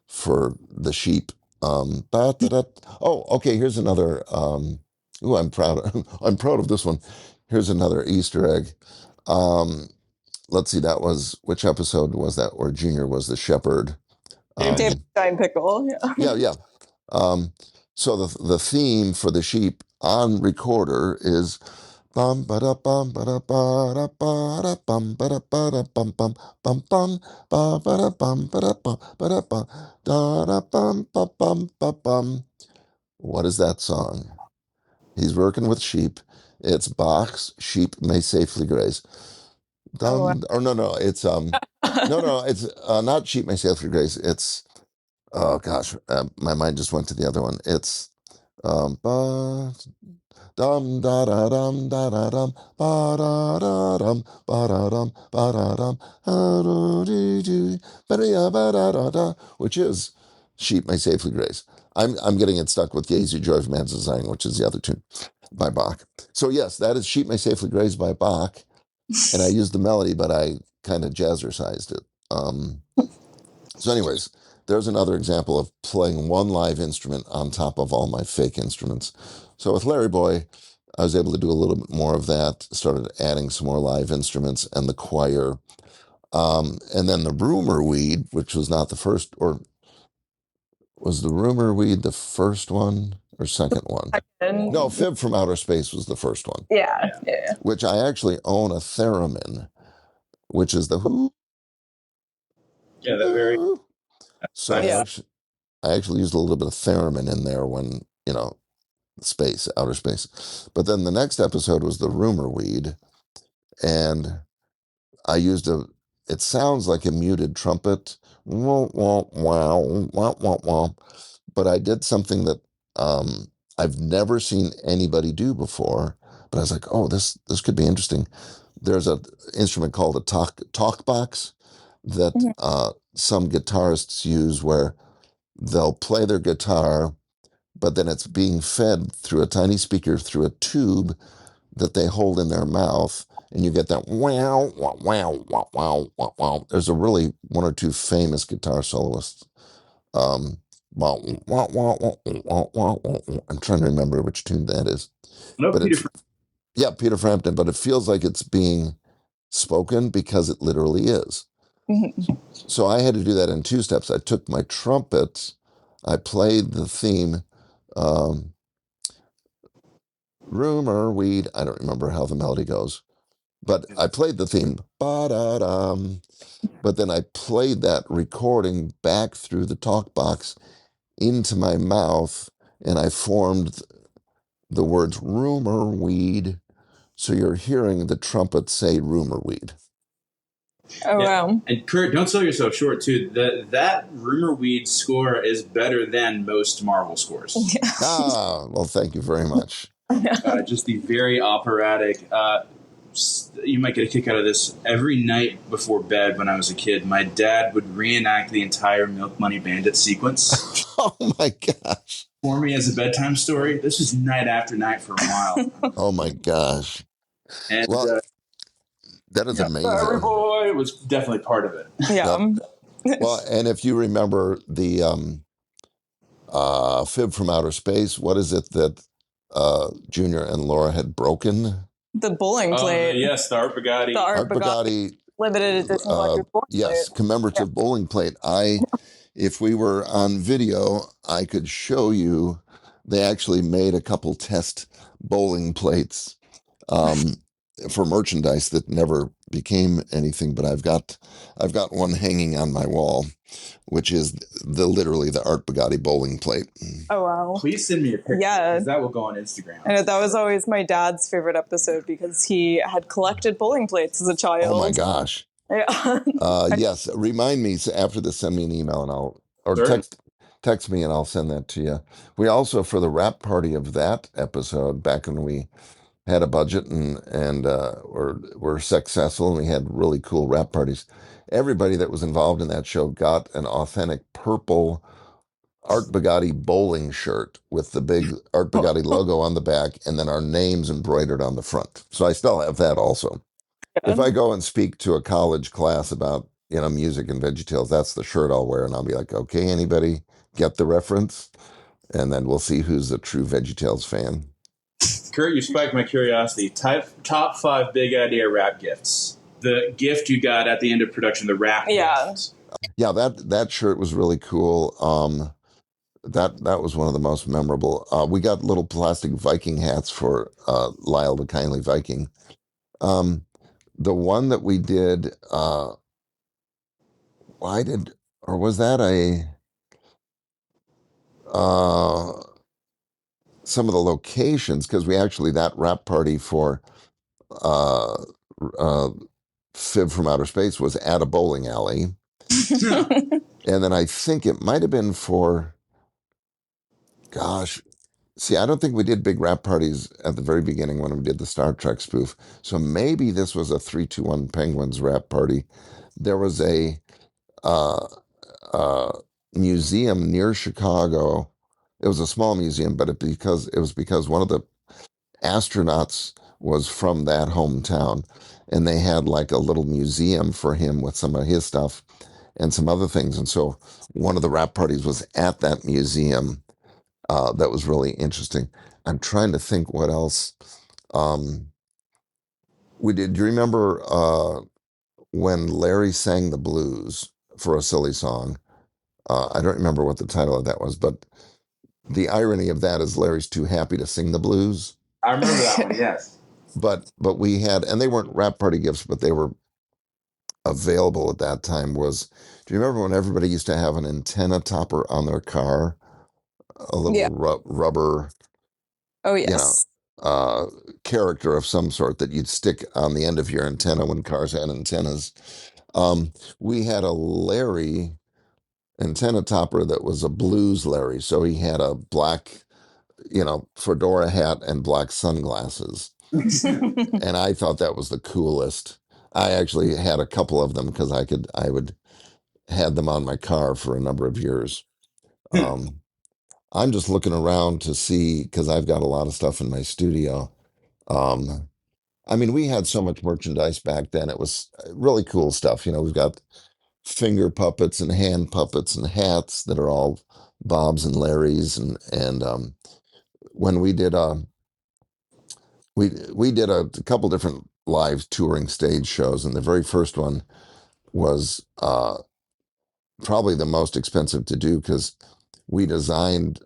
for the sheep. Oh, okay, here's another. I'm proud. I'm proud of this one. Here's another Easter egg. Um, let's see, which episode was that where Junior was the shepherd? David Stein Pickle. Yeah. Yeah. So the theme for the sheep on recorder is bum ba da bum ba da ba da ba da bum ba da ba da bum bum bum bum ba ba da bum ba da bum ba da bum da da bum ba bum ba bum. What is that song? He's working with sheep. It's Bach's "Sheep May Safely Graze." Oh, Or no, it's it's not "Sheep May Safely Graze." It's oh gosh, my mind just went to the other one. It's ba dum da da dum da da dum ba da da dum ba da dum ba da dum ba da da da, which is "Sheep May Safely Graze." I'm getting it stuck with "Jesu Joy of Man's Design," which is the other tune by Bach. So yes, that is "Sheep May Safely Graze" by Bach, and I used the melody, but I kind of jazzercised it. So anyways, there's another example of playing one live instrument on top of all my fake instruments. So with Larry Boy, I was able to do a little bit more of that, started adding some more live instruments and the choir. And then the rumor weed, which was not the first, or was the rumor weed the first one or second one? and No, Fib from Outer Space was the first one, yeah. which I actually own a theremin, which is the who. Yeah, that very. So I actually used a little bit of theremin in there when, outer space. But then the next episode was the rumor weed, and I used it sounds like a muted trumpet, wah, wah, wah, wah, wah, wah. But I did something that I've never seen anybody do before. But I was like, oh, this could be interesting. There's an instrument called a talk box that Mhm. some guitarists use where they'll play their guitar, but then it's being fed through a tiny speaker through a tube that they hold in their mouth, and you get that wow, wow, wow, wow, wow, wow, wow. There's a really one or two famous guitar soloists. Wow, wow, wow, wow, wow, wow, wow. I'm trying to remember which tune that is, No, but Peter. yeah, Peter Frampton. But it feels like it's being spoken because it literally is. Mhm. So I had to do that in two steps. I took my trumpet, I played the theme. Um, Rumor weed. I don't remember how the melody goes, but I played the theme. Ba-da-dum. But then I played that recording back through the talk box into my mouth, and I formed the words rumor weed. So you're hearing the trumpet say rumor weed. Oh, wow. And Kurt, don't sell yourself short too. That rumor weed score is better than most Marvel scores. Well, thank you very much. Just the very operatic. You might get a kick out of this. Every night before bed when I was a kid, my dad would reenact the entire Milk Money Bandit sequence Oh my gosh. for me as a bedtime story. This was night after night for a while. Oh my gosh. And Well, that is Larry amazing. Boy was definitely part of it. Yeah. Well, and if you remember the Fib from Outer Space, what is it that Junior and Laura had broken? The bowling plate. Yes, the Art Bigotti. The Art Art Bigotti, limited edition electric bowling yes, plate. commemorative bowling plate. If we were on video, I could show you. They actually made a couple test bowling plates for merchandise that never became anything. But I've got one hanging on my wall, which is literally the Art Bigotti bowling plate. Oh wow. Please send me a picture. Yeah. Because that will go on Instagram. And that was always my dad's favorite episode because he had collected bowling plates as a child. Oh my gosh. Yeah. Yes. Remind me after this, send me an email and or Sure. text me and I'll send that to you. We also, for the wrap party of that episode, back when we had a budget and were successful and we had really cool wrap parties, everybody that was involved in that show got an authentic purple Art Bigotti bowling shirt with the big Art Bigotti logo on the back and then our names embroidered on the front. So I still have that also. If I go and speak to a college class about, music and VeggieTales, that's the shirt I'll wear and I'll be like, okay, anybody get the reference? And then we'll see who's a true VeggieTales fan. Kurt, you spiked my curiosity. Top 5 Big Idea rap gifts. The gift you got at the end of production, the rap gift. Yeah, that shirt was really cool. That was one of the most memorable. We got little plastic Viking hats for Lyle the Kindly Viking. The one that we did, was that some of the locations, because we actually, that rap party for uh, uh, Fib from Outer Space was at a bowling alley. And then I think it might have been for, gosh, see, I don't think we did big rap parties at the very beginning when we did the Star Trek spoof. So maybe this was a 321 Penguins rap party. There was a uh, uh, museum near Chicago. It was a small museum, but it was because one of the astronauts was from that hometown, and they had like a little museum for him with some of his stuff and some other things. And so one of the rap parties was at that museum. That was really interesting. I'm trying to think what else we did. Do you remember when Larry sang the blues for a silly song? I don't remember what the title of that was, but the irony of that is Larry's too happy to sing the blues. I remember that one, yes. But we had, and they weren't rap party gifts, but they were available at that time. Do you remember when everybody used to have an antenna topper on their car? A little rubber. Oh yes. Character of some sort that you'd stick on the end of your antenna when cars had antennas. We had a Larry antenna topper that was a blues Larry. So he had a black, fedora hat and black sunglasses. And I thought that was the coolest. I actually had a couple of them because I would had them on my car for a number of years. I'm just looking around to see, because I've got a lot of stuff in my studio. We had so much merchandise back then. It was really cool stuff. We've got finger puppets and hand puppets and hats that are all Bob's and Larry's. And when we did we did a couple different live touring stage shows, and the very first one was probably the most expensive to do because we designed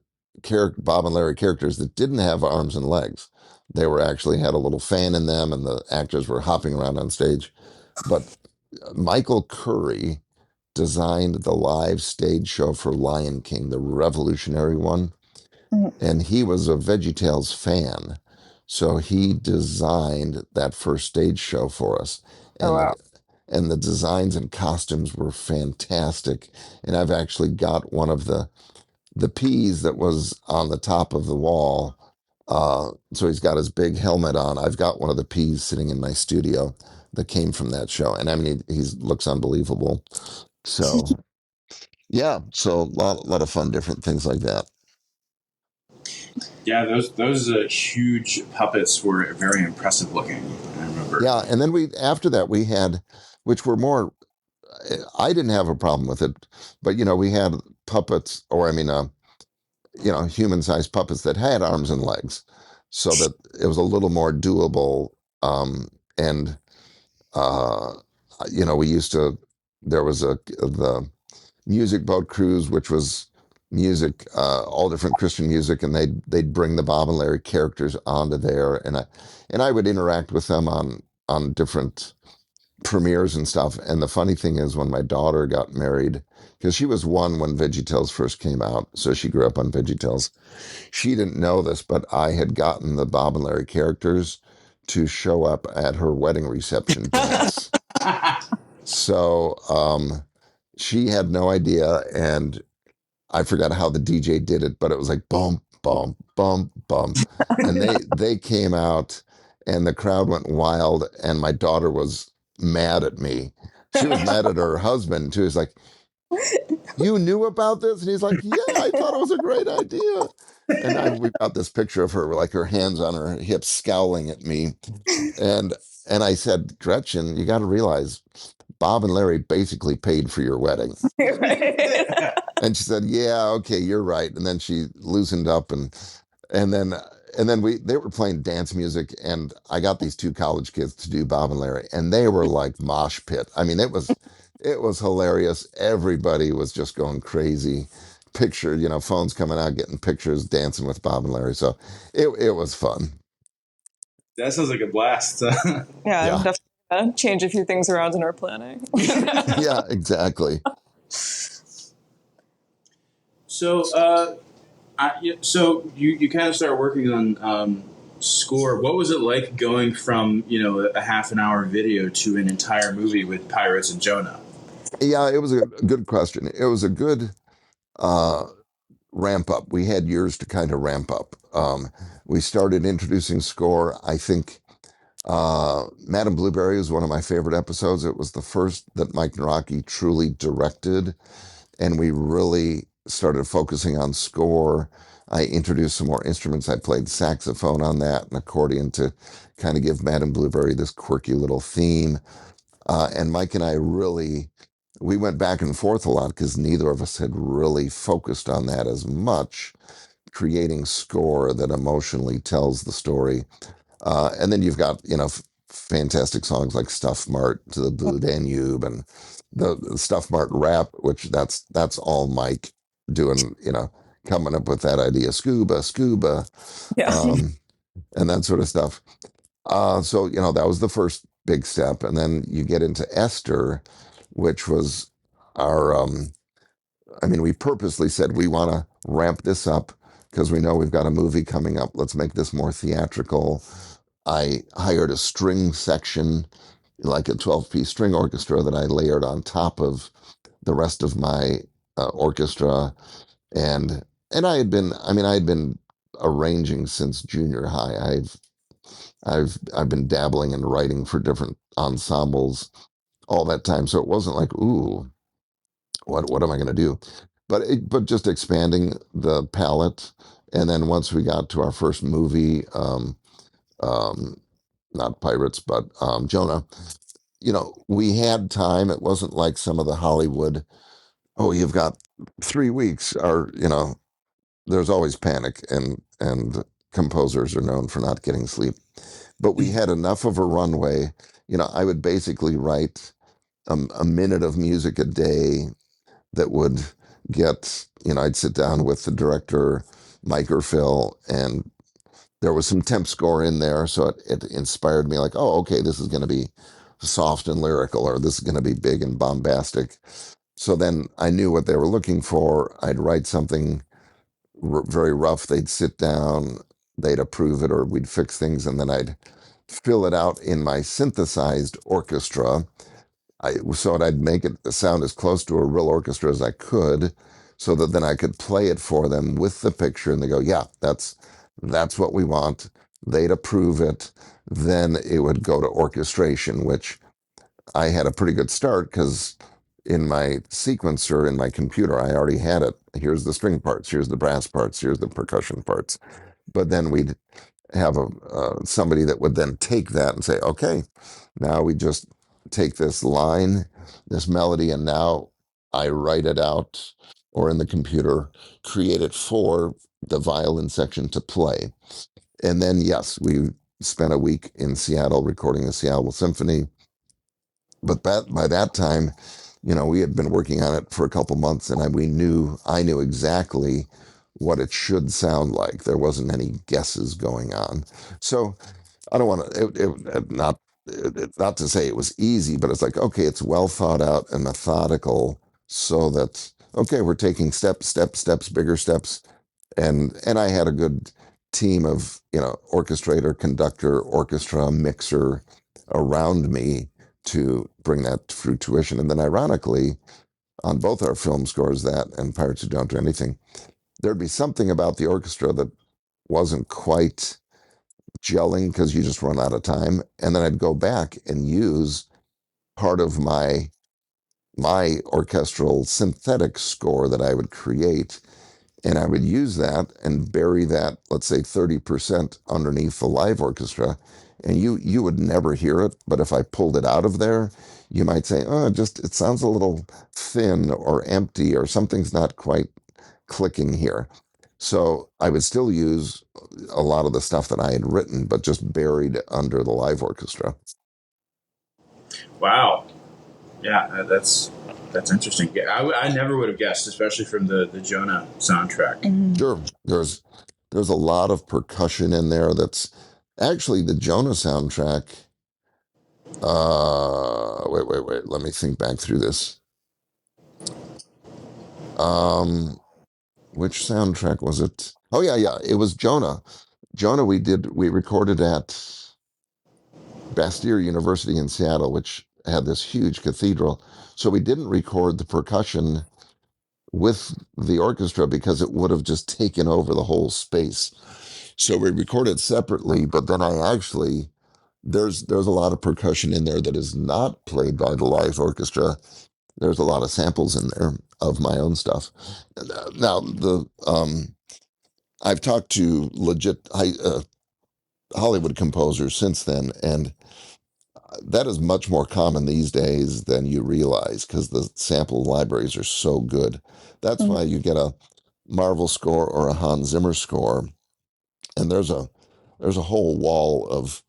Bob and Larry characters that didn't have arms and legs. They were actually had a little fan in them, and the actors were hopping around on stage. But Michael Curry designed the live stage show for Lion King, the revolutionary one. And he was a VeggieTales fan. So he designed that first stage show for us. And the designs and costumes were fantastic. And I've actually got one of the peas that was on the top of the wall. So he's got his big helmet on. I've got one of the peas sitting in my studio that came from that show. And he looks unbelievable. So yeah, so a lot of fun, different things like that. Yeah, those huge puppets were very impressive looking. I remember. Yeah, and then after that we had, which were more. I didn't have a problem with it, but we had puppets, or human-sized puppets that had arms and legs, so that it was a little more doable. And we used to. There was the music boat cruise, which was music, all different Christian music, and they'd bring the Bob and Larry characters onto there, and I would interact with them on different premieres and stuff. And the funny thing is, when my daughter got married, because she was one when VeggieTales first came out, so she grew up on VeggieTales. She didn't know this, but I had gotten the Bob and Larry characters to show up at her wedding reception dance. So she had no idea, and I forgot how the DJ did it, but it was like bump, bump, bump, bump, and they came out, and the crowd went wild, and my daughter was mad at me. She was mad at her husband too. He's like, "You knew about this?" And he's like, "Yeah, I thought it was a great idea." And we got this picture of her, like her hands on her hips, scowling at me, and and I said, "Gretchen, you got to realize, Bob and Larry basically paid for your wedding." Right. And she said, "Yeah, okay, you're right." And then she loosened up, and then they were playing dance music, and I got these two college kids to do Bob and Larry, and they were like mosh pit. I mean, it was hilarious. Everybody was just going crazy. Picture, phones coming out, getting pictures, dancing with Bob and Larry. So it was fun. That sounds like a blast. Yeah, Yeah. I'm definitely gonna change a few things around in our planning. Yeah, exactly. So, so you kind of started working on score. What was it like going from a half an hour video to an entire movie with Pirates and Jonah? Yeah, it was a good question. It was a good uh, ramp up. We had years to kind of ramp up. We started introducing score. I think Madame Blueberry was one of my favorite episodes. It was the first that Mike Naraki truly directed, and we really started focusing on score. I introduced some more instruments. I played saxophone on that and accordion to kind of give Madame Blueberry this quirky little theme. And Mike and I we went back and forth a lot because neither of us had really focused on that as much, creating score that emotionally tells the story. And then you've got, fantastic songs like Stuff Mart to the Blue Danube and the Stuff Mart rap, which that's all Mike doing, coming up with that idea, scuba, scuba, Yeah. and that sort of stuff. So, that was the first big step. And then you get into Esther, which was our, we purposely said we want to ramp this up because we know we've got a movie coming up. Let's make this more theatrical. I hired a string section, like a 12-piece string orchestra that I layered on top of the rest of my orchestra. And I had been arranging since junior high. I've been dabbling in writing for different ensembles all that time. So it wasn't like, ooh, what am I going to do? But just expanding the palette. And then once we got to our first movie, um, not Pirates, but Jonah, we had time. It wasn't like some of the Hollywood, oh, you've got 3 weeks, or, there's always panic, and composers are known for not getting sleep. But we had enough of a runway. I would basically write a minute of music a day that would get, I'd sit down with the director, Mike or Phil, and there was some temp score in there. So it inspired me like, oh, okay, this is going to be soft and lyrical, or this is going to be big and bombastic. So then I knew what they were looking for. I'd write something very rough. They'd sit down, they'd approve it, or we'd fix things, and then I'd fill it out in my synthesized orchestra. So I'd make it sound as close to a real orchestra as I could, so that then I could play it for them with the picture, and they go, "Yeah, that's what we want." They'd approve it. Then it would go to orchestration, which I had a pretty good start because in my sequencer in my computer, I already had it. Here's the string parts, here's the brass parts, here's the percussion parts. But then we'd have somebody that would then take that and say, okay, now we just take this line, this melody, and now I write it out, or in the computer, create it for the violin section to play. And then, yes, we spent a week in Seattle recording the Seattle Symphony. But by that time, we had been working on it for a couple months, and I knew exactly what it should sound like. There wasn't any guesses going on. So I don't want to, not it's not to say it was easy, but it's like, okay, it's well thought out and methodical, so that okay, we're taking steps, bigger steps, and I had a good team of orchestrator, conductor, orchestra, mixer around me to bring that to fruition. And then ironically, on both our film scores, that and Pirates Who Don't Do Anything, there'd be something about the orchestra that wasn't quite gelling because you just run out of time. And then I'd go back and use part of my orchestral synthetic score that I would create, and I would use that and bury that, let's say 30% underneath the live orchestra, and you would never hear it. But if I pulled it out of there, you might say, oh, it sounds a little thin or empty, or something's not quite clicking here. So I would still use a lot of the stuff that I had written, but just buried under the live orchestra. Wow. Yeah, that's interesting. Yeah, I never would have guessed, especially from the Jonah soundtrack. Sure, there's a lot of percussion in there. That's actually the Jonah soundtrack. Wait. Let me think back through this. Which soundtrack was it? Oh yeah. It was Jonah. Jonah. We recorded at Bastyr University in Seattle, which had this huge cathedral. So we didn't record the percussion with the orchestra because it would have just taken over the whole space. So we recorded separately, but then I actually there's a lot of percussion in there that is not played by the live orchestra. There's a lot of samples in there of my own stuff. Now I've talked to legit Hollywood composers since then, and that is much more common these days than you realize because the sample libraries are so good. That's why you get a Marvel score or a Hans Zimmer score, and there's a whole wall of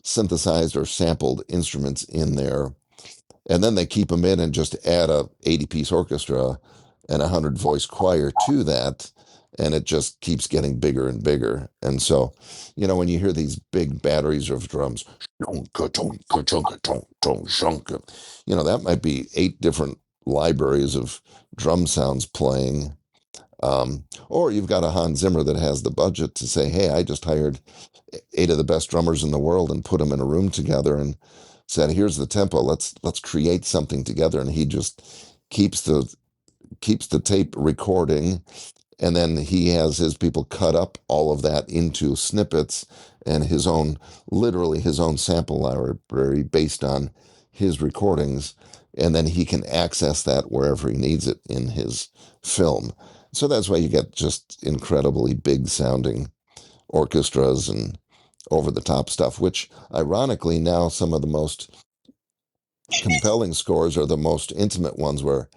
synthesized or sampled instruments in there, and then they keep them in and just add a 80-piece orchestra and a 100-voice choir to that, and it just keeps getting bigger and bigger. And so, when you hear these big batteries of drums, that might be 8 different libraries of drum sounds playing. Or you've got a Hans Zimmer that has the budget to say, hey, I just hired 8 of the best drummers in the world and put them in a room together and said, here's the tempo, let's create something together. And he just keeps the tape recording, and then he has his people cut up all of that into snippets and literally his own sample library based on his recordings, and then he can access that wherever he needs it in his film. So that's why you get just incredibly big sounding orchestras and over the top stuff, which ironically now some of the most compelling scores are the most intimate ones where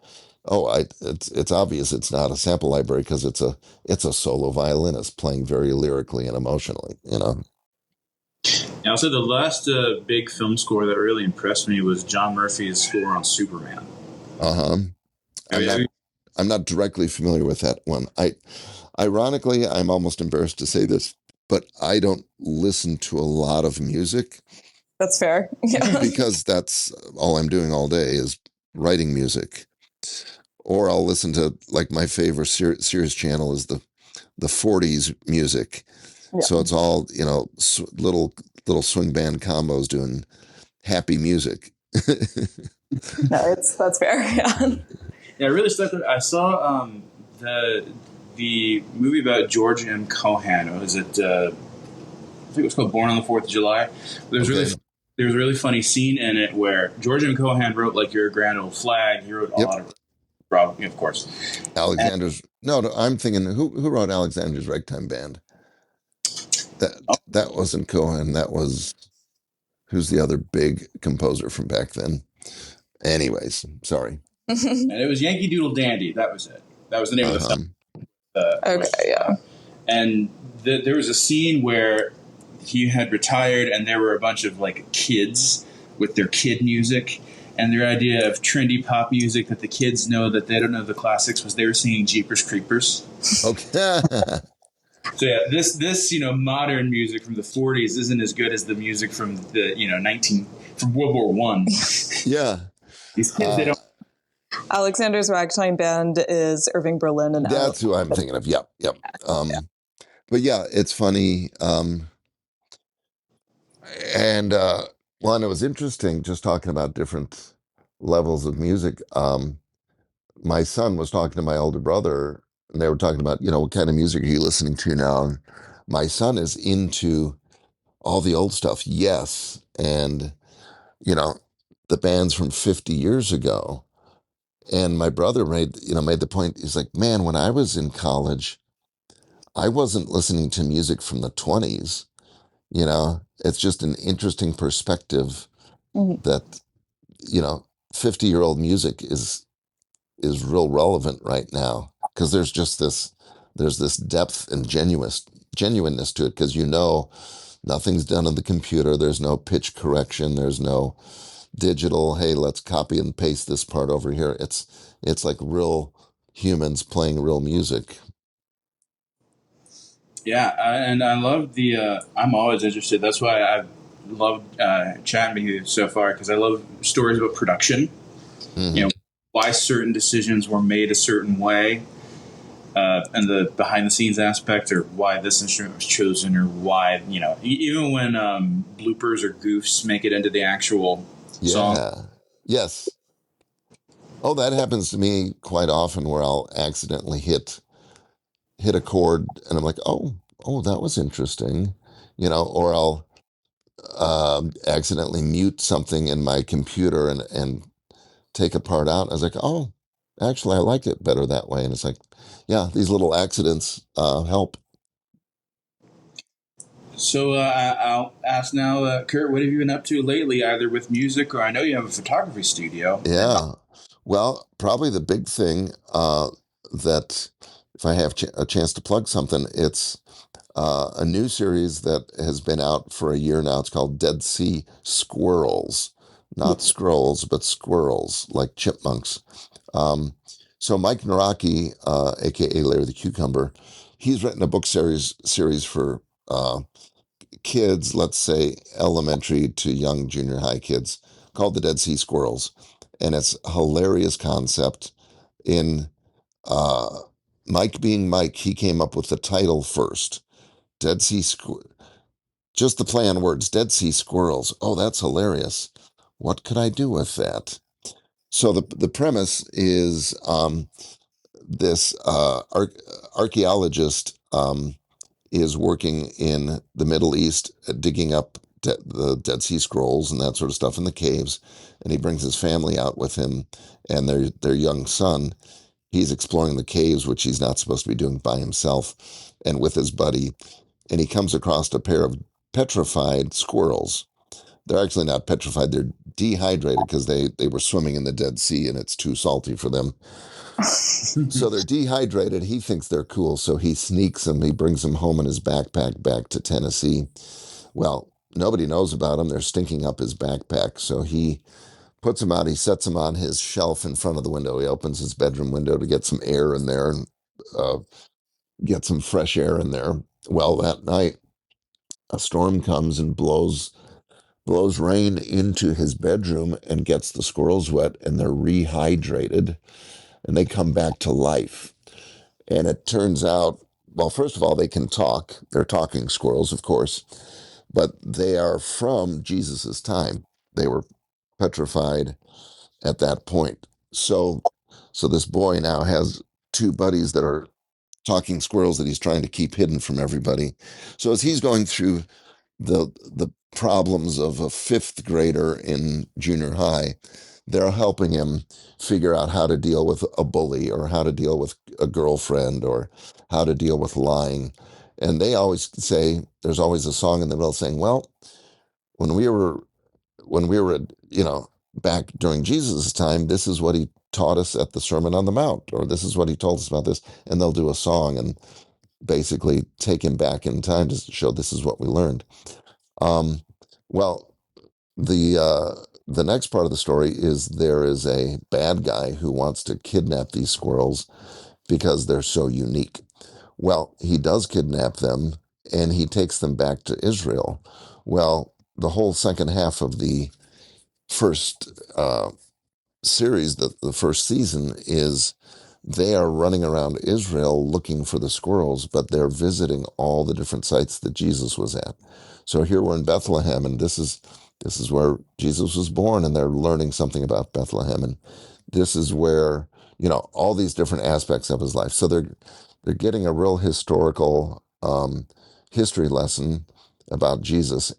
it's obvious it's not a sample library because it's a solo violinist playing very lyrically and emotionally. Now, also the last big film score that really impressed me was John Murphy's score on Superman. I'm not directly familiar with that one. Ironically, I'm almost embarrassed to say this, but I don't listen to a lot of music. That's fair. Yeah. Because that's all I'm doing all day is writing music. Or I'll listen to, like, my favorite Sirius channel is the 40s music. Yeah. So it's all, little swing band combos doing happy music. No, that's fair. Yeah. Yeah, I really stuck with. I saw the movie about George M. Cohan. Was it? I think it was called Born on the 4th of July. There's a really funny scene in it where George M. Cohan wrote like Your Grand Old Flag. He wrote a lot of, of course. Alexander's. No, I'm thinking who wrote Alexander's Ragtime Band. That wasn't Cohan. That was who's the other big composer from back then. Anyways, sorry. And it was Yankee Doodle Dandy. That was it. That was the name of the song. Yeah. And there was a scene where he had retired, and there were a bunch of like kids with their kid music, and their idea of trendy pop music that the kids know that they don't know the classics was they were singing Jeepers Creepers. Okay. So yeah, this modern music from the 40s isn't as good as the music from the 19 from World War One. Yeah. These kids, they don't. Alexander's ragtime band is Irving Berlin and That's who I'm thinking of. Yep. Yep. But yeah, it's funny. And one, it was interesting just talking about different levels of music. My son was talking to my older brother, and they were talking about, what kind of music are you listening to now? And my son is into all the old stuff, yes. And, you know, the bands from 50 years ago. And my brother made the point, he's like, man, when I was in college, I wasn't listening to music from the 20s. It's just an interesting perspective Mhm. that, 50-year-old music is real relevant right now because there's this depth and genuineness to it because nothing's done on the computer. There's no pitch correction. There's no digital, hey, let's copy and paste this part over here. It's like real humans playing real music. Yeah, and I love the. I'm always interested. That's why I've loved chatting with you so far because I love stories about production. Hmm. Why certain decisions were made a certain way, and the behind the scenes aspect, or why this instrument was chosen, or why even when bloopers or goofs make it into the actual song. Yeah. Yes. Oh, that happens to me quite often where I'll accidentally hit a chord and I'm like, oh, that was interesting, or I'll accidentally mute something in my computer and take a part out. I was like, oh, actually, I like it better that way. And it's like, yeah, these little accidents help. So I'll ask now, Kurt, what have you been up to lately, either with music or I know you have a photography studio. Yeah. Well, probably the big thing that if I have a chance to plug something, it's a new series that has been out for a year now. It's called Dead Sea Squirrels, not scrolls, but squirrels, like chipmunks. Um, so Mike Naraki, aka Larry the Cucumber, he's written a book series for kids, let's say elementary to young junior high kids, called the Dead Sea Squirrels, and it's a hilarious concept. In uh, Mike being Mike, he came up with the title first. Dead Sea just the play on words, Dead Sea Squirrels. Oh, that's hilarious. What could I do with that? So the premise is this archaeologist is working in the Middle East, digging up the Dead Sea Scrolls and that sort of stuff in the caves, and he brings his family out with him and their young son. He's exploring the caves, which he's not supposed to be doing by himself, and with his buddy, and he comes across a pair of petrified squirrels. They're actually not petrified; they're dehydrated because they were swimming in the Dead Sea and it's too salty for them. So they're dehydrated. He thinks they're cool, so he sneaks them. He brings them home in his backpack back to Tennessee. Well, nobody knows about them. They're stinking up his backpack, so he puts them out. He sets them on his shelf in front of the window. He opens his bedroom window to get some air in there and get some fresh air in there. Well, that night, a storm comes and blows rain into his bedroom and gets the squirrels wet, and they're rehydrated, and they come back to life. And it turns out, well, first of all, they can talk. They're talking squirrels, of course, but they are from Jesus's time. They were petrified at that point. So this boy now has two buddies that are talking squirrels that he's trying to keep hidden from everybody. So as he's going through the problems of a fifth grader in junior high, they're helping him figure out how to deal with a bully or how to deal with a girlfriend or how to deal with lying. And they always say, there's always a song in the middle saying, well, when we were back during Jesus' time, this is what he taught us at the Sermon on the Mount, or this is what he told us about this. And they'll do a song and basically take him back in time to show this is what we learned. Um, well, the next part of the story is there is a bad guy who wants to kidnap these squirrels because they're so unique. Well, he does kidnap them and he takes them back to Israel. Well, the whole second half of the first series, the first season, is they are running around Israel looking for the squirrels, but they're visiting all the different sites that Jesus was at. So here we're in Bethlehem, and this is where Jesus was born, and they're learning something about Bethlehem, and this is where all these different aspects of his life. So they're getting a real historical history lesson about Jesus,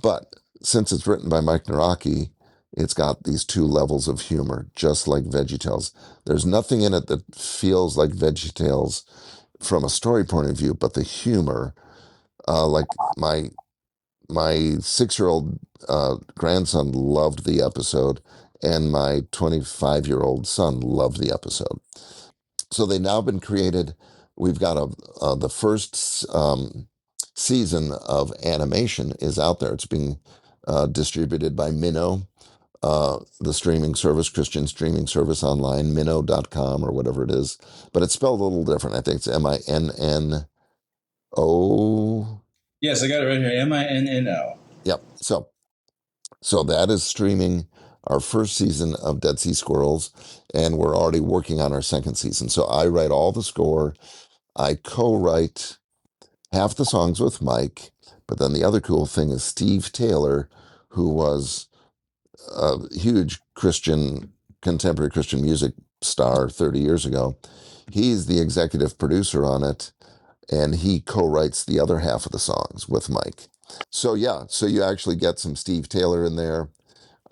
but since it's written by Mike Naraki, it's got these two levels of humor, just like VeggieTales. There's nothing in it that feels like VeggieTales from a story point of view, but the humor, like my 6-year-old grandson loved the episode, and my 25-year-old son loved the episode. So they've now been created. We've got the first season of animation is out there. It's being distributed by Minnow, the streaming service, Christian streaming service online, minnow.com or whatever it is. But it's spelled a little different. I think it's MINNO. Yes, I got it right here. MINNO. Yep. So that is streaming our first season of Dead Sea Squirrels, and we're already working on our second season. So I write all the score. I co-write half the songs with Mike, but then the other cool thing is Steve Taylor, who was a huge contemporary Christian music star 30 years ago. He's the executive producer on it, and he co-writes the other half of the songs with Mike. So you actually get some Steve Taylor in there,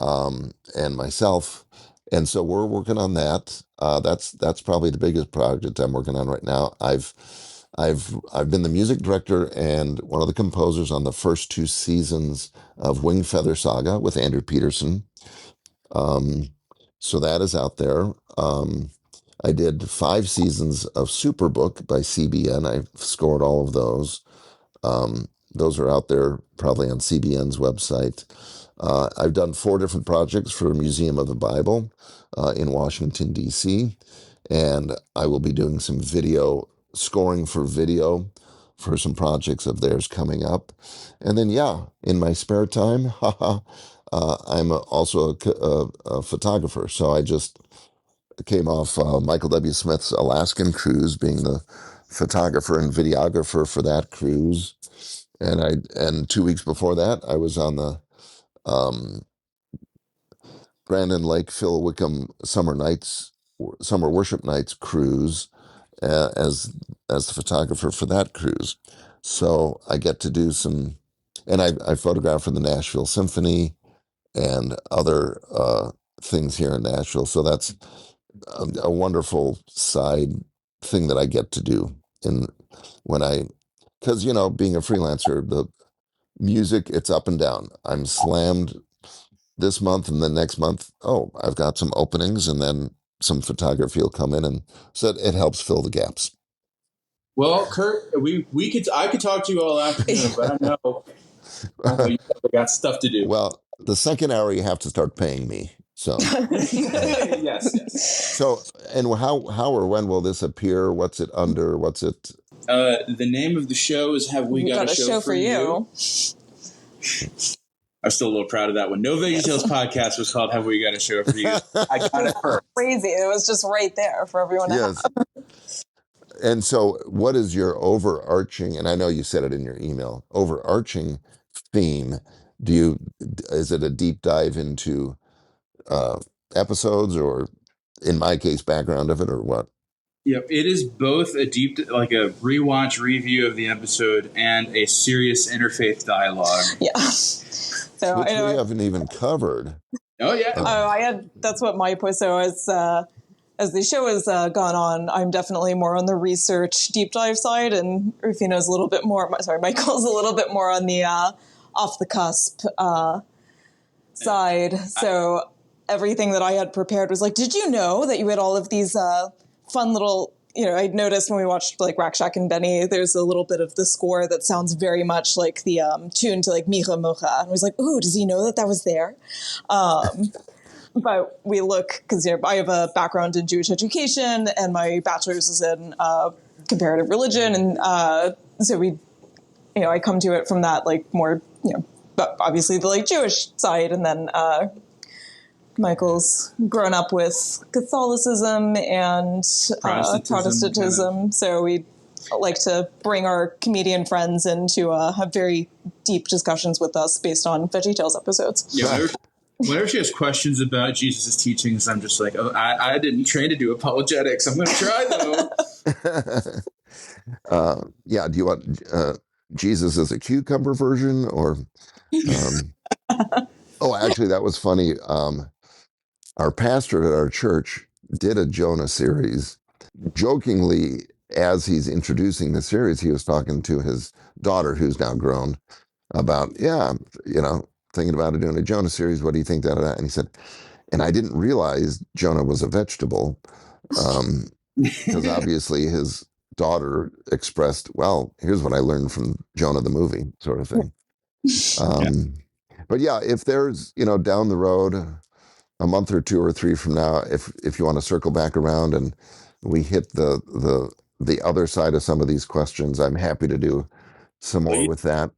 and myself, and so we're working on that. That's probably the biggest project I'm working on right now. I've been the music director and one of the composers on the first 2 seasons of Wing Feather Saga with Andrew Peterson. So that is out there. I did 5 seasons of Superbook by CBN. I've scored all of those. Those are out there probably on CBN's website. I've done 4 different projects for Museum of the Bible in Washington, D.C., and I will be doing some scoring for video for some projects of theirs coming up. And then, in my spare time, I'm also a photographer. So I just came off Michael W. Smith's Alaskan cruise, being the photographer and videographer for that cruise. And 2 weeks before that, I was on the Brandon Lake Phil Wickham Summer Worship Nights cruise as the photographer for that cruise. So I get to do some, and I photograph for the Nashville Symphony and other things here in Nashville. So that's a wonderful side thing that I get to do. Because being a freelancer, the music, it's up and down. I'm slammed this month, and then next month, I've got some openings, and then some photography will come in, and so it helps fill the gaps. Well, Kurt, I could talk to you all afternoon, but I know you got stuff to do. Well, the second hour you have to start paying me. So yes. So, and how or when will this appear? What's it under? What's it? The name of the show is "Have We Got a Show for You?" I'm still a little proud of that one. No VeggieTales podcast was called "Have We Got a Show for You?" I got it first. Crazy! It was just right there for everyone. Yes. And so, what is your overarching? And I know you said it in your email. Overarching theme. Is it a deep dive into episodes, or in my case, background of it, or what? Yep, it is both a a rewatch review of the episode and a serious interfaith dialogue. Yeah. So which we haven't even covered. Oh yeah. That's what my point. So as the show has gone on, I'm definitely more on the research deep dive side, and Rufino's a little bit more. Michael's a little bit more on the off the cusp side. So everything that I had prepared was like, did you know that you had all of these fun little, I'd noticed when we watched like Rack Shack and Benny, there's a little bit of the score that sounds very much like the tune to like Micha Mocha. And I was like, ooh, does he know that was there? But we look, because I have a background in Jewish education and my bachelor's is in comparative religion, and so we, I come to it from that like more, but obviously the like Jewish side, and then Michael's grown up with Catholicism and Protestantism, kind of. so we like to bring our comedian friends in to have very deep discussions with us based on VeggieTales episodes. Yeah, whenever she has questions about Jesus' teachings, I'm just like, oh, I didn't train to do apologetics. I'm going to try, though. Yeah, do you want Jesus as a cucumber version or? Oh, actually, that was funny. Our pastor at our church did a Jonah series. Jokingly, as he's introducing the series, he was talking to his daughter, who's now grown, about, thinking about doing a Jonah series. What do you think that? And he said, and I didn't realize Jonah was a vegetable, because obviously his daughter expressed, well, here's what I learned from Jonah the movie, sort of thing. But yeah, if there's, down the road, a month or 2 or 3 from now, if you want to circle back around and we hit the other side of some of these questions, I'm happy to do some more with that.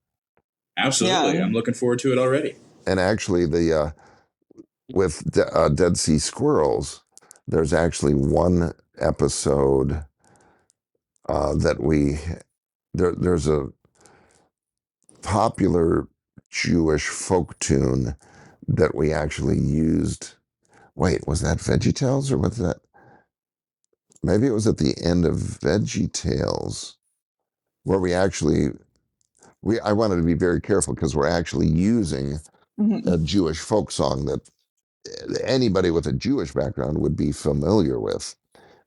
Absolutely. Yeah. I'm looking forward to it already. And actually, with Dead Sea Squirrels, there's actually one episode that there's a popular Jewish folk tune that we actually used. Wait, was that VeggieTales or was that? Maybe it was at the end of VeggieTales where I wanted to be very careful because we're actually using a Jewish folk song that anybody with a Jewish background would be familiar with.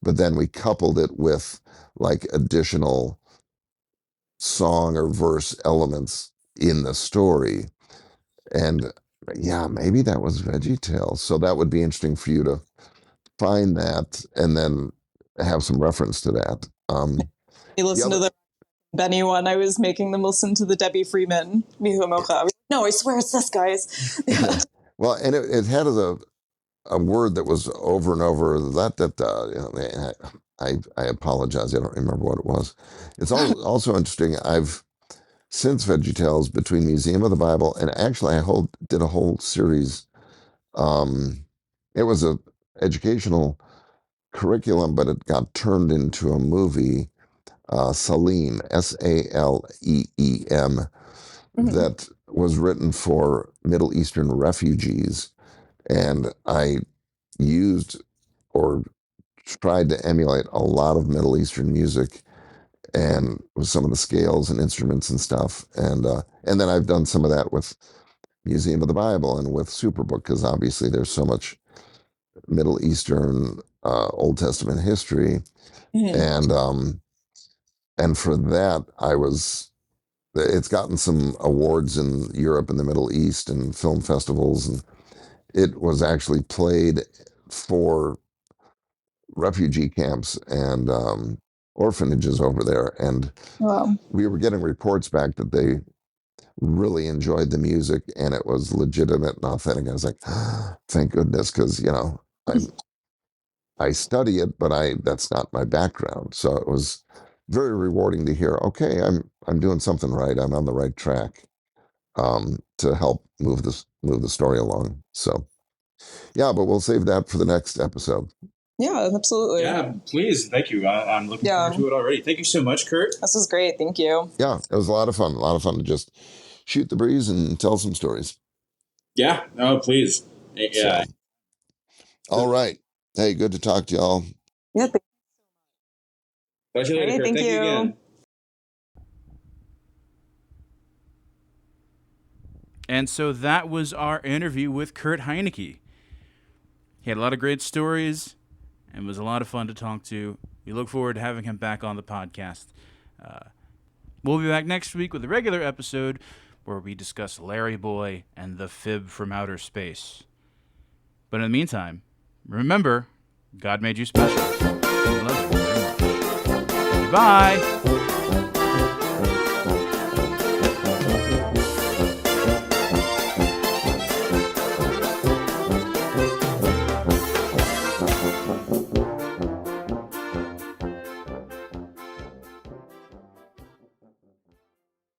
But then we coupled it with like additional song or verse elements in the story. And yeah, maybe that was VeggieTales. So that would be interesting for you to find that and then have some reference to that. You listen to the Benny one. I was making them listen to the Debbie Freeman. No, I swear it's this, guys. Well, and it had a word that was over and over. I apologize. I don't remember what it was. It's also interesting. Since VeggieTales, between Museum of the Bible and actually did a whole series. It was a educational curriculum, but it got turned into a movie. Saleem, Saleem, that was written for Middle Eastern refugees, and I used or tried to emulate a lot of Middle Eastern music and with some of the scales and instruments and stuff. And then I've done some of that with Museum of the Bible and with Superbook, because obviously there's so much Middle Eastern Old Testament history. And for that, it's gotten some awards in Europe and the Middle East and film festivals. And it was actually played for refugee camps and orphanages over there. And we were getting reports back that they really enjoyed the music and it was legitimate and authentic. I was like, thank goodness, because, I study it, but that's not my background. So it was very rewarding to hear, okay, I'm doing something right. I'm on the right track to help move the story along. So yeah, but we'll save that for the next episode. Yeah, absolutely. Yeah, please. Thank you. I'm looking forward to it already. Thank you so much, Kurt. This was great. Thank you. Yeah, it was a lot of fun. A lot of fun to just shoot the breeze and tell some stories. Yeah. Oh, please. Yeah. So, all right. Hey, good to talk to y'all. Yeah. Talk to you later, Kurt. Thank you again. And so that was our interview with Kurt Heinecke. He had a lot of great stories and was a lot of fun to talk to. We look forward to having him back on the podcast. We'll be back next week with a regular episode where we discuss Larry Boy and the Fib from Outer Space. But in the meantime, remember, God made you special. I love you very much. Goodbye.